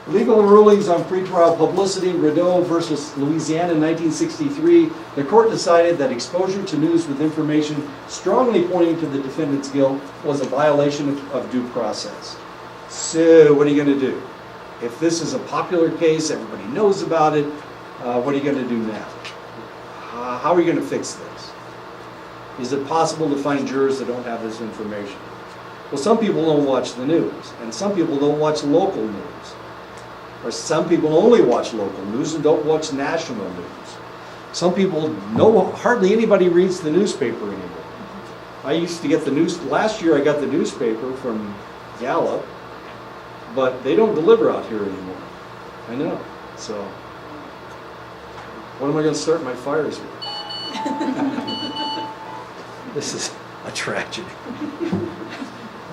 Legal rulings on pretrial publicity. Rideau versus Louisiana, 1963. The court decided that exposure to news with information strongly pointing to the defendant's guilt was a violation of due process. So what are you going to do? If this is a popular case, everybody knows about it, what are you going to do now? How are you going to fix this? Is it possible to find jurors that don't have this information? Well, some people don't watch the news, and some people don't watch local news. Or some people only watch local news and don't watch national news. Some people, hardly anybody reads the newspaper anymore. I used to get the news, last year I got the newspaper from Gallup, but they don't deliver out here anymore. I know. So, what am I going to start my fires with? This is a tragedy.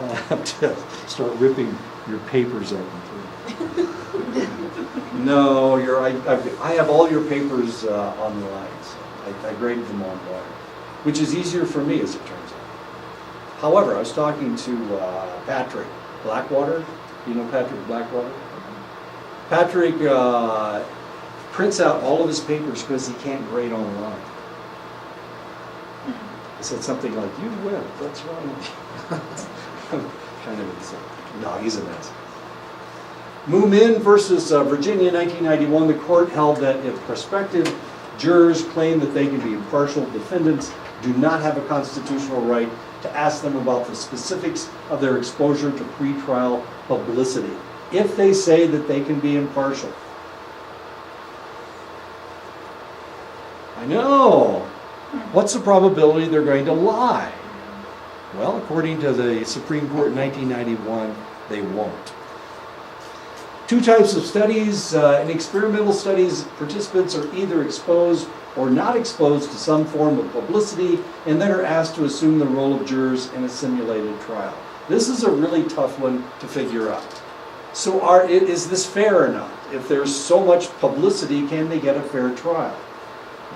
I'll have to start ripping your papers open too. No, I have all your papers on the lines. I graded them online, which is easier for me as it turns out. However, I was talking to Patrick Blackwater. You know Patrick Blackwater? Patrick prints out all of his papers because he can't grade online. I said something like, "You win, what's wrong with you?" Kind of insane. No, he's a mess. Moomin versus Virginia, 1991, the court held that if prospective Jurors claim that they can be impartial. Defendants do not have a constitutional right to ask them about the specifics of their exposure to pretrial publicity, if they say that they can be impartial. I know. What's the probability they're going to lie? Well, according to the Supreme Court in 1991, they won't. Two types of studies. In experimental studies, participants are either exposed or not exposed to some form of publicity and then are asked to assume the role of jurors in a simulated trial. This is a really tough one to figure out. So is this fair or not? If there's so much publicity, can they get a fair trial?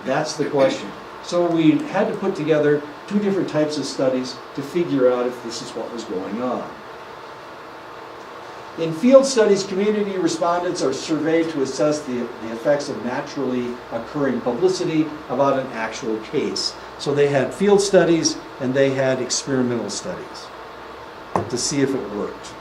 That's the question. So we had to put together two different types of studies to figure out if this is what was going on. In field studies, community respondents are surveyed to assess the effects of naturally occurring publicity about an actual case. So they had field studies and they had experimental studies to see if it worked.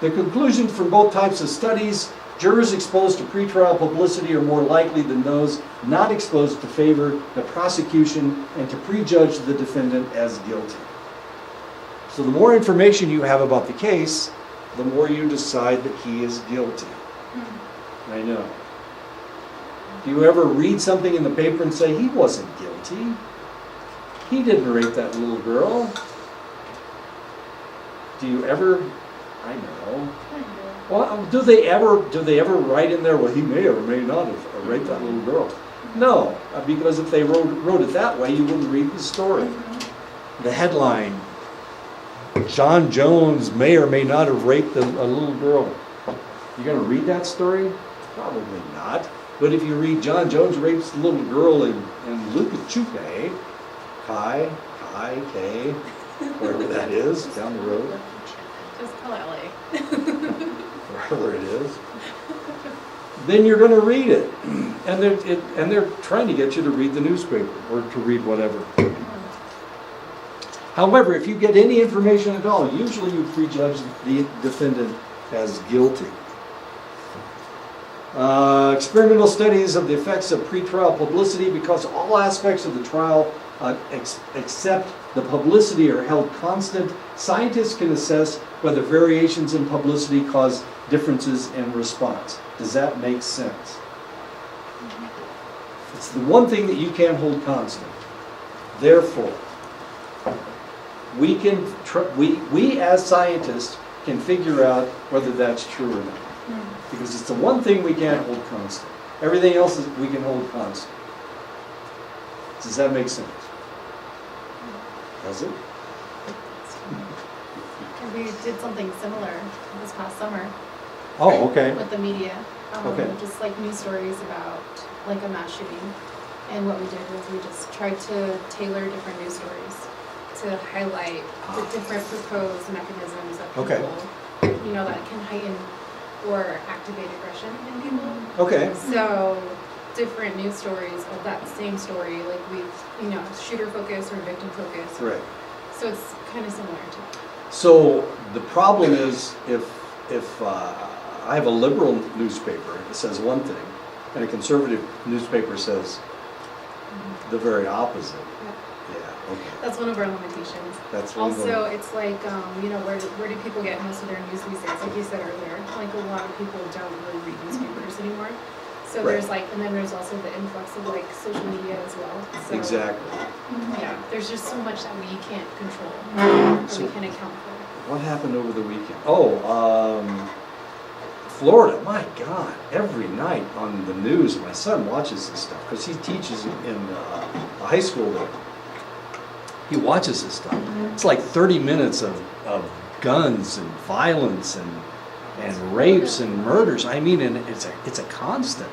The conclusion from both types of studies: jurors exposed to pretrial publicity are more likely than those not exposed to favor the prosecution and to prejudge the defendant as guilty. So the more information you have about the case, the more you decide that he is guilty. I know. Do you ever read something in the paper and say, he wasn't guilty? He didn't rape that little girl. Do you ever? I know. Well, do they ever write in there, well, he may or may not have raped that little girl? No, because if they wrote it that way, you wouldn't read the story. The headline, John Jones may or may not have raped a little girl. You going to read that story? Probably not. But if you read John Jones rapes a little girl in Lukachupe, Kai, wherever that is, down the road. Just call it LA. Wherever it is, then you're going to read it, and they're trying to get you to read the newspaper or to read whatever. However, if you get any information at all, usually you prejudge the defendant as guilty. Experimental studies of the effects of pretrial publicity, because all aspects of the trial except the publicity are held constant, scientists can assess whether variations in publicity cause differences in response. Does that make sense? It's the one thing that you can't hold constant. Therefore, we as scientists can figure out whether that's true or not. Because it's the one thing we can't hold constant. Everything else we can hold constant. Does that make sense? Does it? We did something similar this past summer. Oh, okay. With the media. Okay. Just like news stories about like a mass shooting. And what we did was we just tried to tailor different news stories to highlight the different proposed mechanisms that people, that can heighten or activate aggression in people. Okay. So different news stories of that same story, like shooter focus or victim focus. Right. So it's kind of similar to that. So the problem is if I have a liberal newspaper that says one thing, and a conservative newspaper says the very opposite. Yeah. Okay. That's one of our limitations. That's also, it's like, where do people get most of their news these days? Like you said earlier, like a lot of people don't really read newspapers anymore. So Right. and then there's also the influx of like social media as well. So, Exactly. Yeah, there's just so much that we can't control or So- we can account for. What happened over the weekend? Florida. My God, every night on the news, my son watches this stuff because he teaches in a high school there. He watches this stuff. It's like 30 minutes of guns and violence and rapes and murders. I mean, and it's a constant.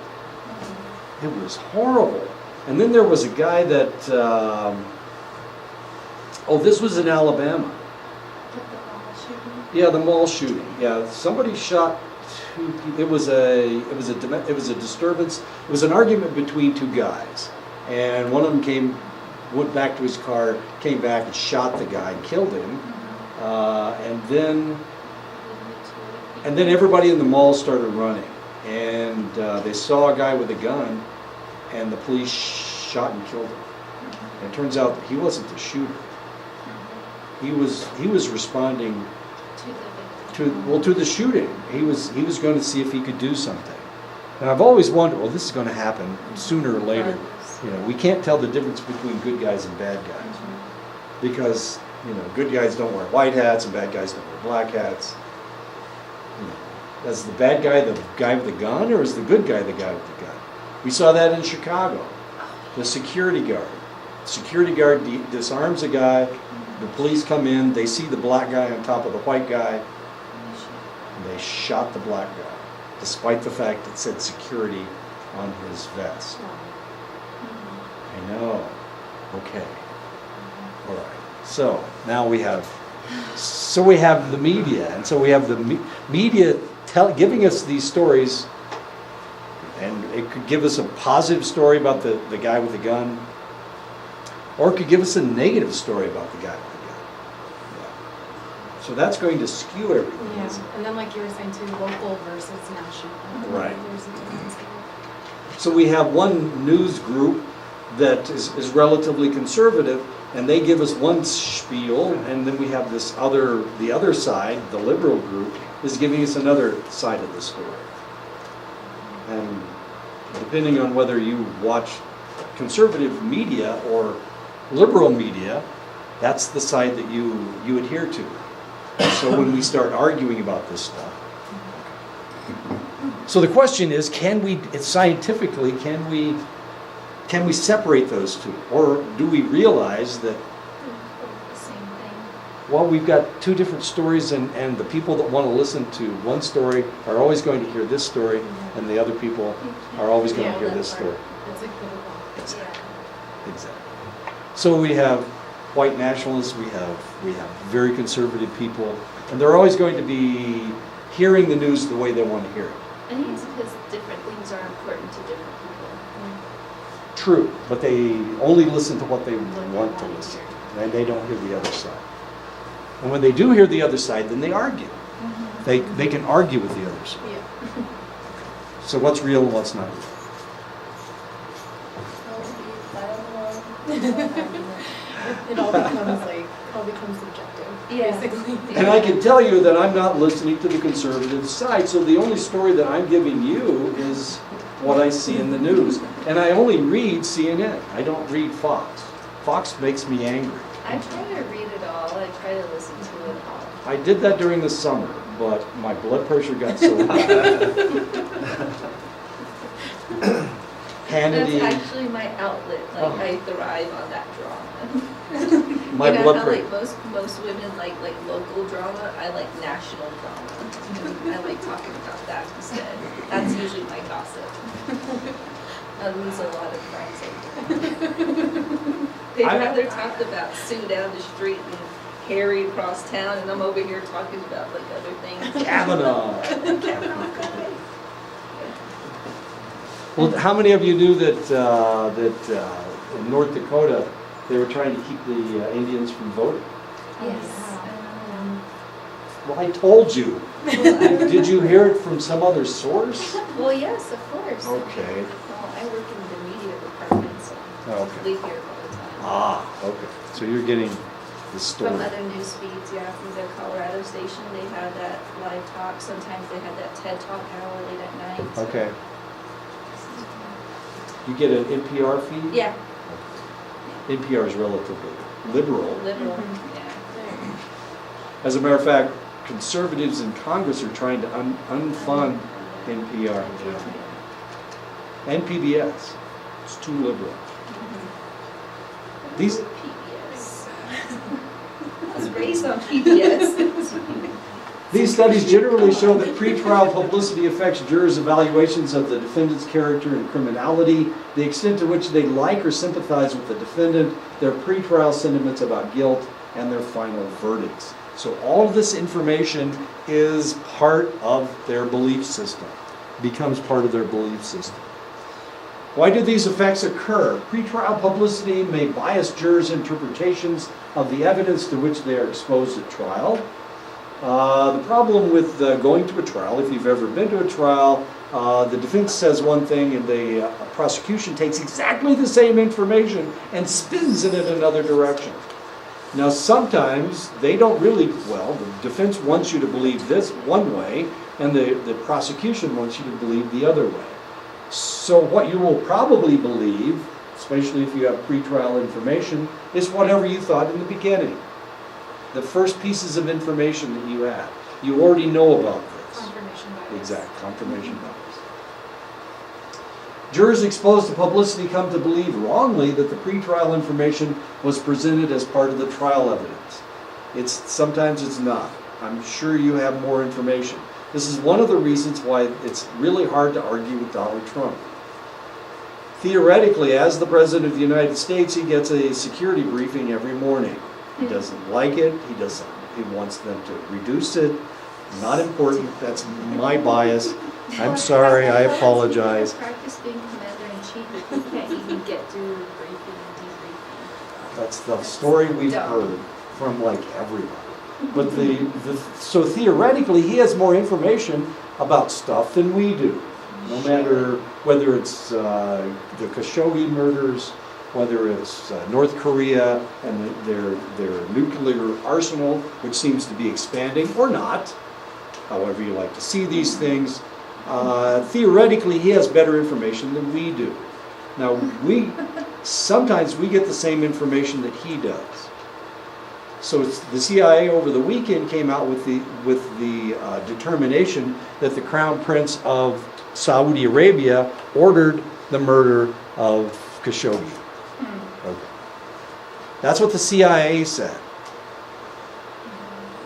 It was horrible. And then there was a guy that, this was in Alabama. Yeah, the mall shooting. Yeah, somebody shot two people. It was a disturbance. It was an argument between two guys, and one of them went back to his car, came back and shot the guy, killed him, and then everybody in the mall started running, and they saw a guy with a gun, and the police shot and killed him. And it turns out that he wasn't the shooter. He was responding to the shooting. He was going to see if he could do something. And I've always wondered, well, this is going to happen sooner or later. You know, we can't tell the difference between good guys and bad guys because, you know, good guys don't wear white hats and bad guys don't wear black hats. You know, is the bad guy the guy with the gun, or is the good guy the guy with the gun? We saw that in Chicago. The security guard. Security guard disarms a guy. The police come in. They see the black guy on top of the white guy. And they shot the black guy, despite the fact it said security on his vest. I know. Okay. All right. So now we have the media, and so we have the media giving us these stories, and it could give us a positive story about the guy with the gun, or it could give us a negative story about the guy with the gun. Yeah. So that's going to skew everything. Yeah, and then like you were saying too, local versus national. Right. There's a difference there. So we have one news group that is relatively conservative, and they give us one spiel, and then we have the other side, the liberal group, is giving us another side of the story. And depending on whether you watch conservative media or liberal media, that's the side that you adhere to. And so when we start arguing about this stuff, so the question is, can we separate those two? Or do we realize that, The same thing. well, we've got two different stories, and the people that want to listen to one story are always going to hear this story, and the other people are always going to hear this story. It's equivocal. Yeah. Exactly. So we have white nationalists, we have very conservative people, and they're always going to be hearing the news the way they want to hear it. I think it's because different things are important to different people. True, but they only listen to what they want to listen to, and they don't hear the other side. And when they do hear the other side, then they argue. They can argue with the other side. Yeah. So what's real and what's not real? It all becomes subjective, Yeah. basically. And I can tell you that I'm not listening to the conservative side, so the only story that I'm giving you is what I see in the news. And I only read CNN. I don't read Fox. Fox makes me angry. I try to read it all. I try to listen to it all. I did that during the summer, but my blood pressure got so high. Hannity. That's actually my outlet. Like Oh. I thrive on that drama. My you know blood how pressure. like most women like local drama. I like national drama. I like talking about that instead. That's usually my gossip. I lose a lot of friends over that. They'd rather talk about Sue down the street and Harry across town, and I'm over here talking about like other things. Kavanaugh. Well, how many of you knew that in North Dakota they were trying to keep the Indians from voting? Yes. Well, I told you. Did you hear it from some other source? Well, yes, of course. Okay. Well, I work in the media department, so Okay. we hear it all the time. Ah, okay. So you're getting the story. From other news feeds, yeah, from the Colorado station, they have that live talk. Sometimes they have that TED Talk hour late at night. so- Okay. You get an NPR feed? Yeah, NPR is relatively liberal. liberal, yeah. As a matter of fact, conservatives in Congress are trying to unfund NPR and PBS. It's too liberal. These PBS. I was raised on PBS. These studies generally show that pretrial publicity affects jurors' evaluations of the defendant's character and criminality, the extent to which they like or sympathize with the defendant, their pretrial sentiments about guilt, and their final verdicts. So all of this information is part of their belief system, becomes part of their belief system. Why do these effects occur? Pretrial publicity may bias jurors' interpretations of the evidence to which they are exposed at trial. The problem with going to a trial, if you've ever been to a trial, The defense says one thing and the prosecution takes exactly the same information and spins it in another direction. Now sometimes they don't really, well, the defense wants you to believe this one way and the prosecution wants you to believe the other way. So what you will probably believe, especially if you have pretrial information, is whatever you thought in the beginning. The first pieces of information that you had. You already know about this. Confirmation bias. Exact, confirmation bias. Jurors exposed to publicity come to believe wrongly that the pretrial information was presented as part of the trial evidence. Sometimes it's not. I'm sure you have more information. This is one of the reasons why it's really hard to argue with Donald Trump. Theoretically, as the President of the United States, he gets a security briefing every morning. He doesn't like it, he wants them to reduce it. Not important, that's my bias. I'm sorry, I apologize. Practice being commander-in-chief if you can't even get through briefing and debriefing. That's the story we've heard from like everybody. But so theoretically, he has more information about stuff than we do. No matter whether it's the Khashoggi murders, whether it's North Korea and their nuclear arsenal, which seems to be expanding, or not, however you like to see these things, theoretically he has better information than we do. Now, sometimes we get the same information that he does. So the CIA over the weekend came out with the determination that the Crown Prince of Saudi Arabia ordered the murder of Khashoggi. Okay. That's what the CIA said.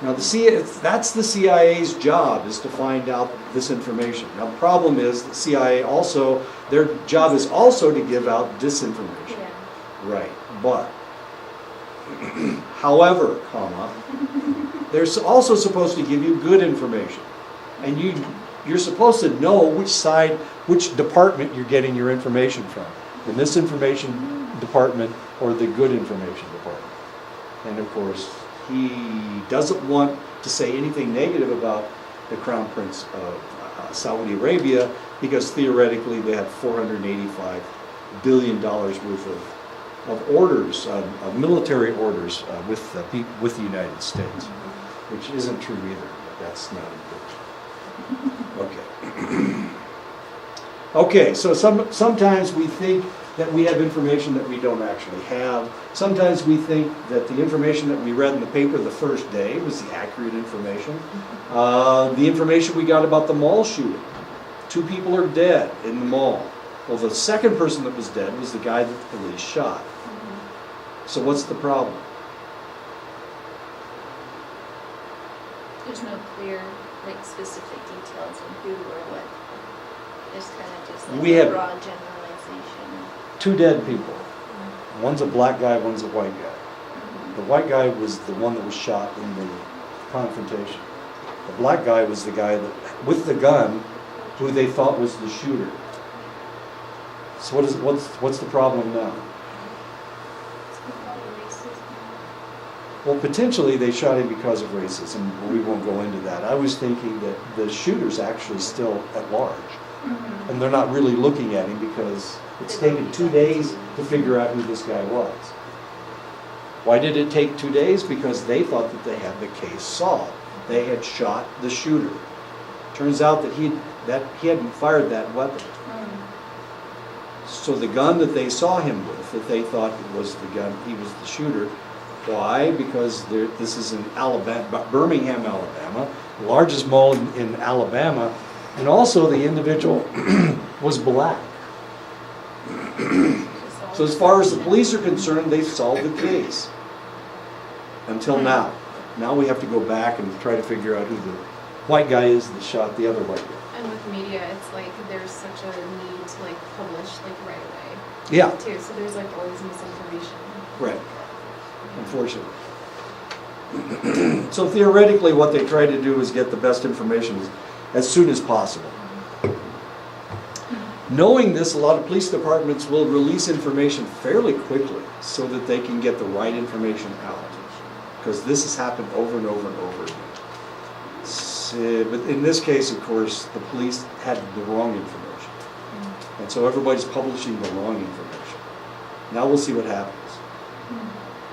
Now that's the CIA's job, is to find out this information. Now the problem is the CIA also, their job is also to give out disinformation. Yeah. Right, but however, they're also supposed to give you good information. And you're supposed to know which department you're getting your information from. The misinformation department or the good information department. And of course, he doesn't want to say anything negative about the Crown Prince of Saudi Arabia because theoretically they have $485 billion worth of orders, of military orders with the United States, which isn't true either, but that's not important. Okay. Okay, so sometimes we think that we have information that we don't actually have. Sometimes we think that the information that we read in the paper the first day was the accurate information. The information we got about the mall shooting. 2 people are dead in the mall. Well, the second person that was dead was the guy that the police shot. So what's the problem? There's no clear, specific details on who or what. It's kind of just We have a broad generalization. 2 dead people. One's a black guy, one's a white guy. The white guy was the one that was shot in the confrontation. The black guy was the guy that, with the gun, who they thought was the shooter. So what's the problem now? Well, potentially they shot him because of racism. We won't go into that. I was thinking that the shooter's actually still at large. And they're not really looking at him because it's taken 2 days to figure out who this guy was. Why did it take 2 days? Because they thought that they had the case solved. They had shot the shooter. Turns out that he hadn't fired that weapon. So the gun that they saw him with, that they thought was the gun, he was the shooter. Why? Because this is in Alabama, Birmingham, Alabama, the largest mall in Alabama, and also the individual was black. So as far as the police are concerned, they've solved the case. Until now. Now we have to go back and try to figure out who the white guy is that shot the other white guy. And with media, it's like there's such a need to publish right away. Yeah. Too. So there's always misinformation. Right. Unfortunately. So theoretically what they try to do is get the best information as soon as possible. Knowing this, a lot of police departments will release information fairly quickly so that they can get the right information out. Because this has happened over and over and over again. but in this case, of course, the police had the wrong information. And so everybody's publishing the wrong information. Now we'll see what happens.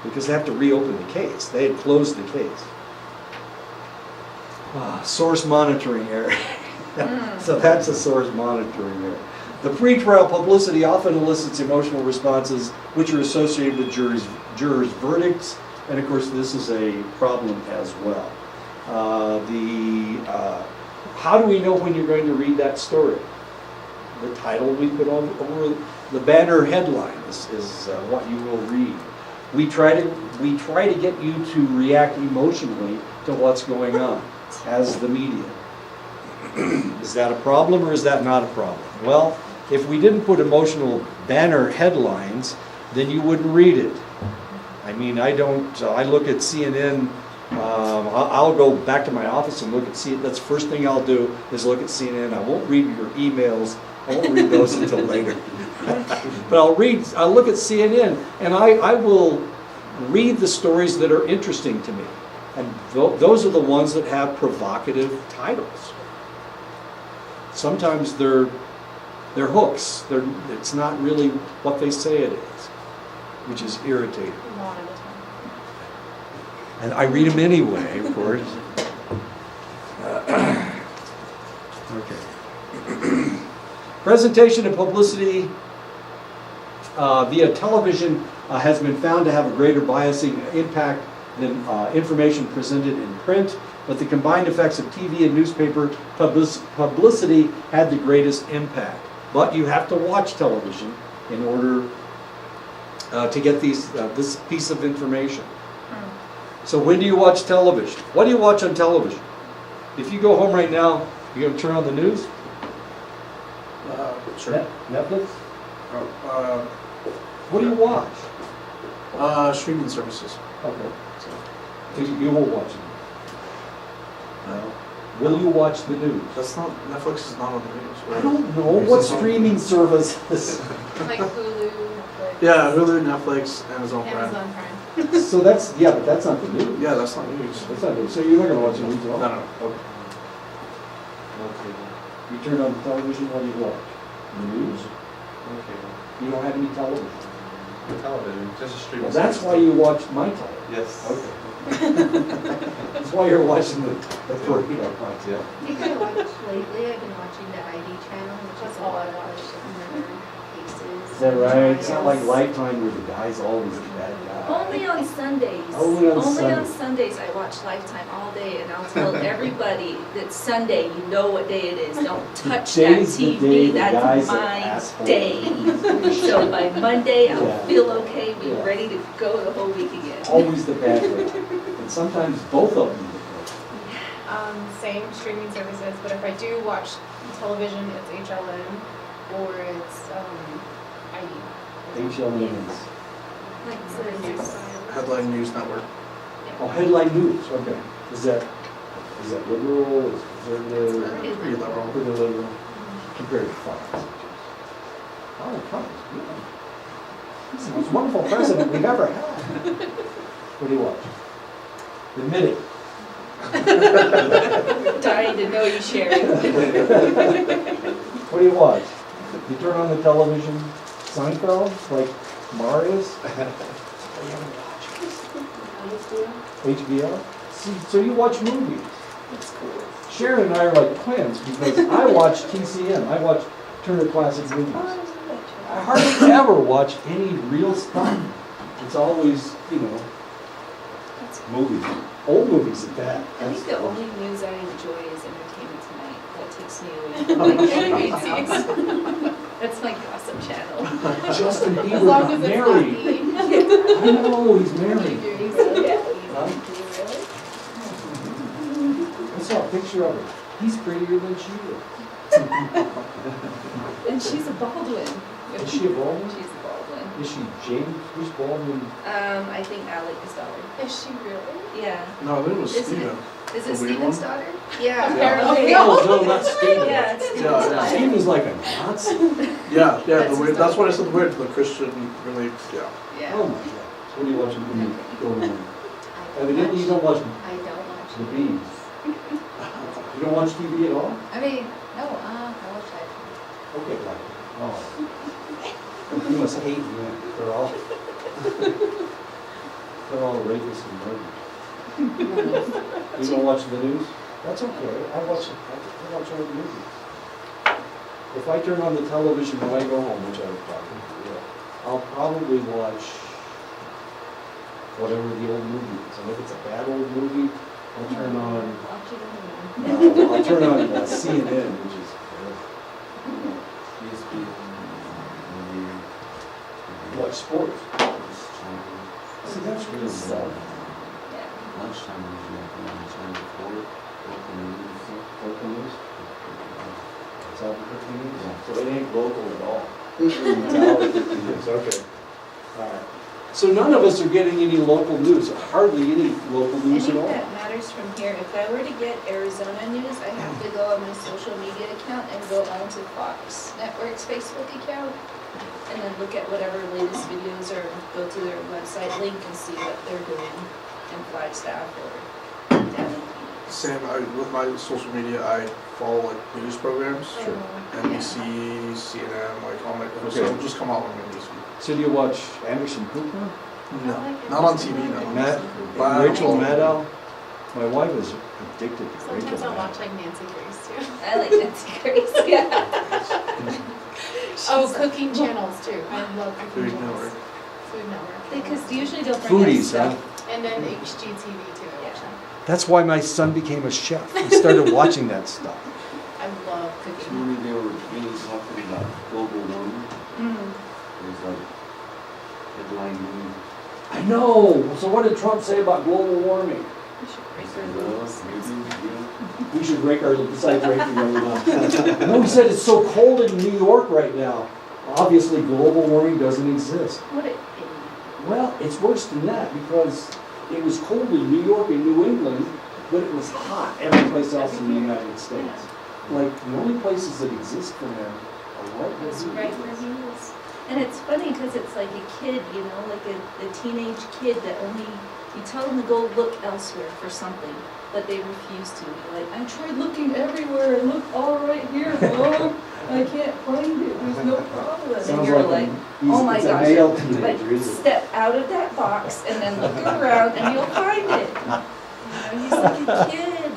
Because they have to reopen the case. They had closed the case. Source monitoring error. So that's a source monitoring error. The pretrial publicity often elicits emotional responses which are associated with jurors' verdicts. And of course, this is a problem as well. How do we know when you're going to read that story? The title we put over the banner headline is what you will read. We try to get you to react emotionally to what's going on as the media. Is that a problem or is that not a problem? Well, if we didn't put emotional banner headlines, then you wouldn't read it. I mean, I look at CNN. I'll go back to my office and look at CNN. That's the first thing I'll do is look at CNN. I won't read your emails. I won't read those until later. But I'll look at CNN, and I will read the stories that are interesting to me. And those are the ones that have provocative titles. Sometimes they're hooks. It's not really what they say it is, which is irritating. A lot of the time. And I read them anyway, of course. Okay. Presentation and publicity via television has been found to have a greater biasing impact than information presented in print, but the combined effects of TV and newspaper publicity had the greatest impact. But you have to watch television in order to get this piece of information. So when do you watch television? What do you watch on television? If you go home right now, you're going to turn on the news? Sure. Netflix? What do you watch? Streaming services. Okay. So you won't watch it. No. Will you watch the news? That's not, Netflix is not on the news, I right? don't know. What streaming services? Like Hulu, Netflix. Yeah, Hulu, Netflix, Amazon Prime. Amazon Prime. So that's, yeah, but that's not the news. Yeah, that's not news. That's not news. So you're not going to watch the news at all? No. Okay. You turn on the television, what do you watch? The news? Okay. You don't have any television? Television, just a streaming. Well, that's why you watch my television. Yes. Okay. That's why you're watching the parade. Yeah. I think I watched lately, I've been watching the ID channel, which is all I watch, murder cases. Is that right? It's not like trials. Lifetime where the guy's always a bad guy. Only on Sundays. Only on Sundays I watch Lifetime all day, and I'll tell everybody that Sunday, you know what day it is. Don't touch that Today's the day TV. the That's guy's an my asshole. day. So by Monday, I'll Yeah. feel okay, be Yeah. ready to go the whole week again. Always the bad guy. And sometimes both of them. Same streaming services, but if I do watch television, it's HLN or it's ID. HLNs. Like the news. Headline News Network. Oh, headline news, okay. Is that liberal, is conservative? It's Pretty liberal. Pretty liberal. Compared to Fox. Oh, Fox, yeah. He's the most wonderful president we've ever had. What do you watch? Admit it. Dying to know you, Sherry. What do you watch? You turn on the television, Seinfeld, like Marius? HBO? So you watch movies. That's cool. Sharon and I are like twins because I watch TCM. I watch Turner Classic Movies. I hardly ever watch any real stuff. It's always, movies. Old movies at that. I think the only news I enjoy is Entertainment Tonight. That takes me away from my Sherry's house. That's my gossip channel. Justin As Bieber long got as it's not married. me. I know, he's married. Huh? I saw a picture of her. He's prettier than she is. And she's a Baldwin. Is she a Baldwin? She's a Baldwin. Is she James? Who's Baldwin? I think Alec's daughter. Is she really? Yeah. No, I think it was Isn't Steven. Is The it weird Steven's one? daughter? Yeah. Apparently. No, not Stephen. Yeah, it's Steven's Yeah, daughter. Stephen's like a Nazi. Yeah, That's the his weird. That's daughter. what I said. The weird, the Christian really. Yeah. Yeah. Oh my God. So what are you watching when you go home? I Evidently you don't watch don't watch the Bees. You don't watch TV at all? I mean, no, I watch that. Okay, like, oh. You must hate me. They're all, they're all rapists and murderers. You don't watch the news? That's okay. I watch all the movies. If I turn on the television when I go home, which I probably will, I'll probably watch whatever the old movie is. And if it's a bad old movie, I'll turn on, I'll turn on CNN, which is watch sports. See, that's really sad. Lunchtime usually on Channel 4, local news. Local news? It's Albuquerque news? Yeah. So it ain't local at all. It's Albuquerque news, okay. All right. So none of us are getting any local news, hardly any local news at Anything all. that matters from here, if I were to get Arizona news, I have to go on my social media account and go onto Fox Network's Facebook account and then look at whatever latest videos or go to their website link and see what they're doing in Flagstaff or down in Phoenix. Same, with my social media, I follow like news programs. Sure. NBC, CNN, like all my, Okay. so it'll just come out on my newsfeed. So do you watch Anderson Cooper? No, not on TV, no. Matt, Wow. Rachel Maddow? My wife is addicted to Rachel Sometimes I'll Maddow. watch like Nancy Grace too. I like Nancy Grace, yeah. Oh, cooking channels too. I love cooking Food channels. Network. Food Network. Because usually they'll bring Foodies, us stuff. And then HGTV too, I watch them. That's why my son became a chef. He started watching that stuff. I love So cooking. when they were really talking about global warming, Mm. it was like headline news. I know. So what did Trump say about global warming? We should I break said, our well, rules. maybe, yeah. We should break our, besides breaking our law. No, he said it's so cold in New York right now. Obviously, global warming doesn't exist. What it, Well, it's worse than that because it was cold in New York and New England, but it was hot every place else in the United States. Like, the only places that exist from there are right it was where right he where is. he was. And it's funny because it's like a kid, you know, like a teenage kid that only, you tell them to go look elsewhere for something, but they refuse to. You're like, I tried looking everywhere and look all right here, Mom. I can't find it. There's no problem. And Sounds you're like like, he's- oh my it's a gosh. male But teenager, isn't it? step out of that box and then look around and you'll find it. You know, he's like a kid.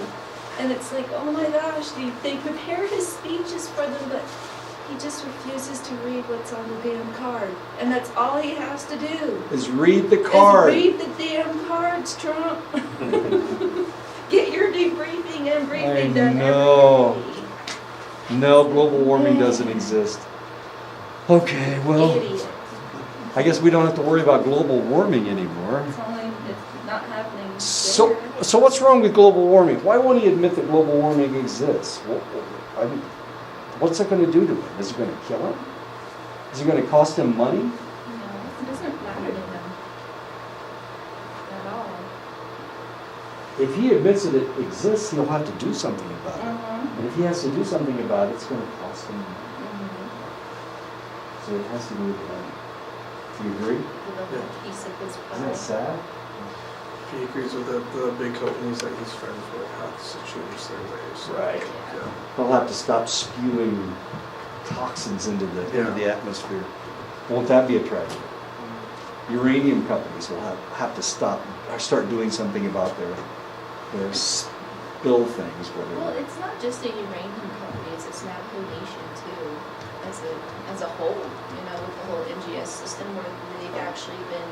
And it's like, oh my gosh, they prepare his speeches for them, but he just refuses to read what's on the damn card. And that's all he has to do. Is read the Is card. read the damn cards, Trump. Get your debriefing and briefing I done know. every day. No, global warming doesn't exist. Okay, well, Idiot. I guess we don't have to worry about global warming anymore. It's only, it's not happening. So, there. so what's wrong with global warming? Why won't he admit that global warming exists? I mean, what's it going to do to him? Is it going to kill him? Is it going to cost him money? No, it doesn't matter to him at all. If he admits that it exists, he'll have to do something about it. Mm-hmm. And if he has to do something about it, it's going to cost him money. So it has to do with money. Do you agree? Little piece of his Isn't pie. that sad? He agrees with the big companies that he's friends with have to change their ways. So, Right. Yeah. They'll have to stop spewing toxins into the Yeah. atmosphere. Won't that be a tragedy? Uranium companies will have to stop or start doing something about their spill things, Well, whatever. it's not just the uranium companies, it's Navajo Nation too, as a whole, you know, with the whole NGS system where they've actually been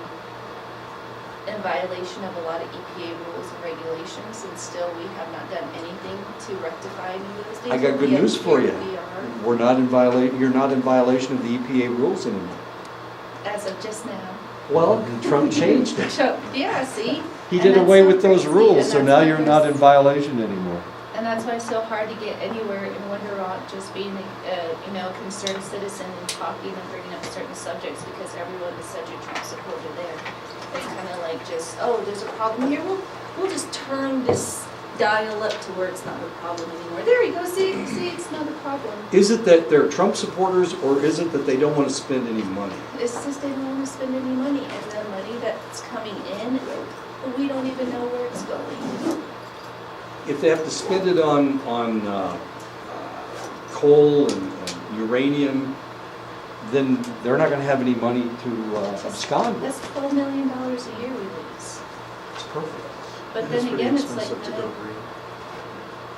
in violation of a lot of EPA rules and regulations, and still we have not done anything to rectify any of those things. I got good Yet news for you. here we are, We're not in you're not in violation of the EPA rules anymore. as of just now. Well, Trump changed it. So, yeah, see? He And did that's away so with those crazy, rules, and so that's now why you're not in there's- violation anymore. And that's why it's so hard to get anywhere in Winter Rock, just being a concerned citizen and talking and bringing up certain subjects because everyone is such a Trump supporter there. It's kind of like just, oh, there's a problem here, we'll just turn this dial up to where it's not a problem anymore. There you go, see, it's not a problem. Is it that they're Trump supporters, or is it that they don't want to spend any money? It's just they don't want to spend any money, and the money that's coming in, we don't even know where it's going. if they have to spend it on coal and uranium, then they're not gonna have any money to abscond with. That's $12 million a year we lose. It's perfect. But It's then pretty again, it's like, expensive to go green.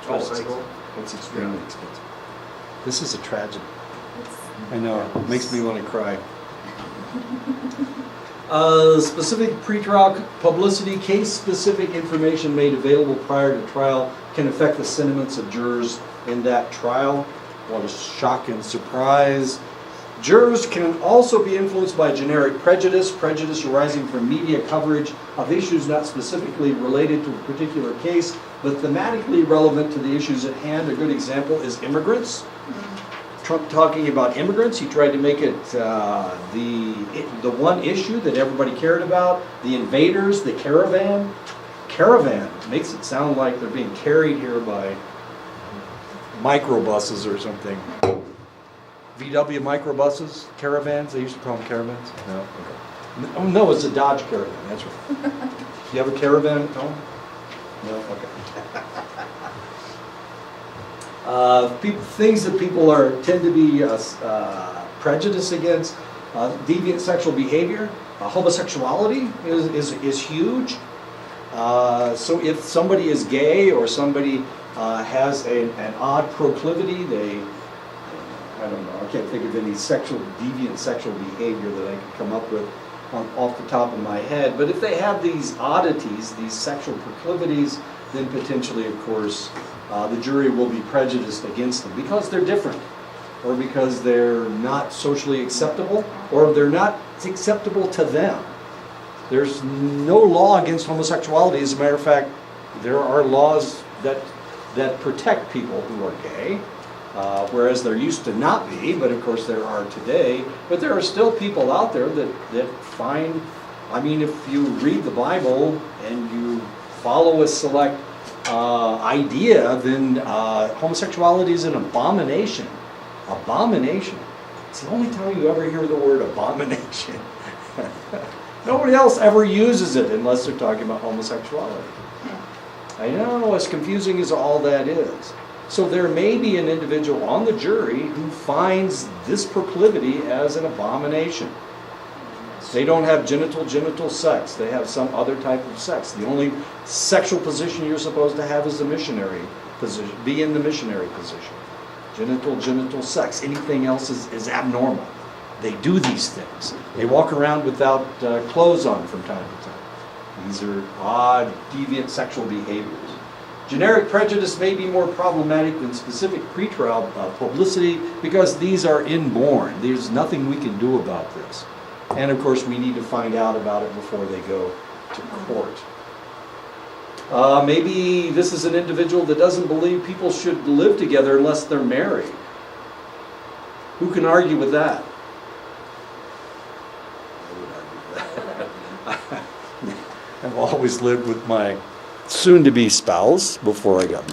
Oh, it's- Recycle. It's extremely expensive. This is a tragedy. it's, I know, it makes me want to cry. Specific pretrial publicity, case-specific information made available prior to trial can affect the sentiments of jurors in that trial. What a shock and surprise. Jurors can also be influenced by generic prejudice arising from media coverage of issues not specifically related to a particular case, but thematically relevant to the issues at hand. A good example is immigrants. Trump talking about immigrants, he tried to make it the one issue that everybody cared about, the invaders, the caravan. Caravan makes it sound like they're being carried here by microbuses or something. VW microbuses, caravans, they used to call them caravans? No? Okay. Oh, no, it's a Dodge Caravan, that's right. You have a caravan at home? No? Okay. Things that people tend to be prejudiced against, deviant sexual behavior, homosexuality is huge. So if somebody is gay or somebody has an odd proclivity, I don't know, I can't think of any deviant sexual behavior that I could come up with off the top of my head. But if they have these oddities, these sexual proclivities, then potentially, of course, the jury will be prejudiced against them because they're different, or because they're not socially acceptable, or they're not acceptable to them. There's no law against homosexuality. As a matter of fact, there are laws that protect people who are gay, whereas there used to not be, but of course there are today. But there are still people out there that find, I mean, if you read the Bible and you follow a select idea, then homosexuality is an abomination. Abomination. It's the only time you ever hear the word abomination. Nobody else ever uses it unless they're talking about homosexuality. I know, as confusing as all that is. So there may be an individual on the jury who finds this proclivity as an abomination. They don't have genital sex. They have some other type of sex. The only sexual position you're supposed to have is the missionary position. Be in the missionary position. Genital sex. Anything else is abnormal. They do these things. They walk around without clothes on from time to time. These are odd, deviant sexual behaviors. Generic prejudice may be more problematic than specific pretrial publicity because these are inborn. There's nothing we can do about this. And of course, we need to find out about it before they go to court. Maybe this is an individual that doesn't believe people should live together unless they're married. Who can argue with that? I've always lived with my soon-to-be spouse before I got married.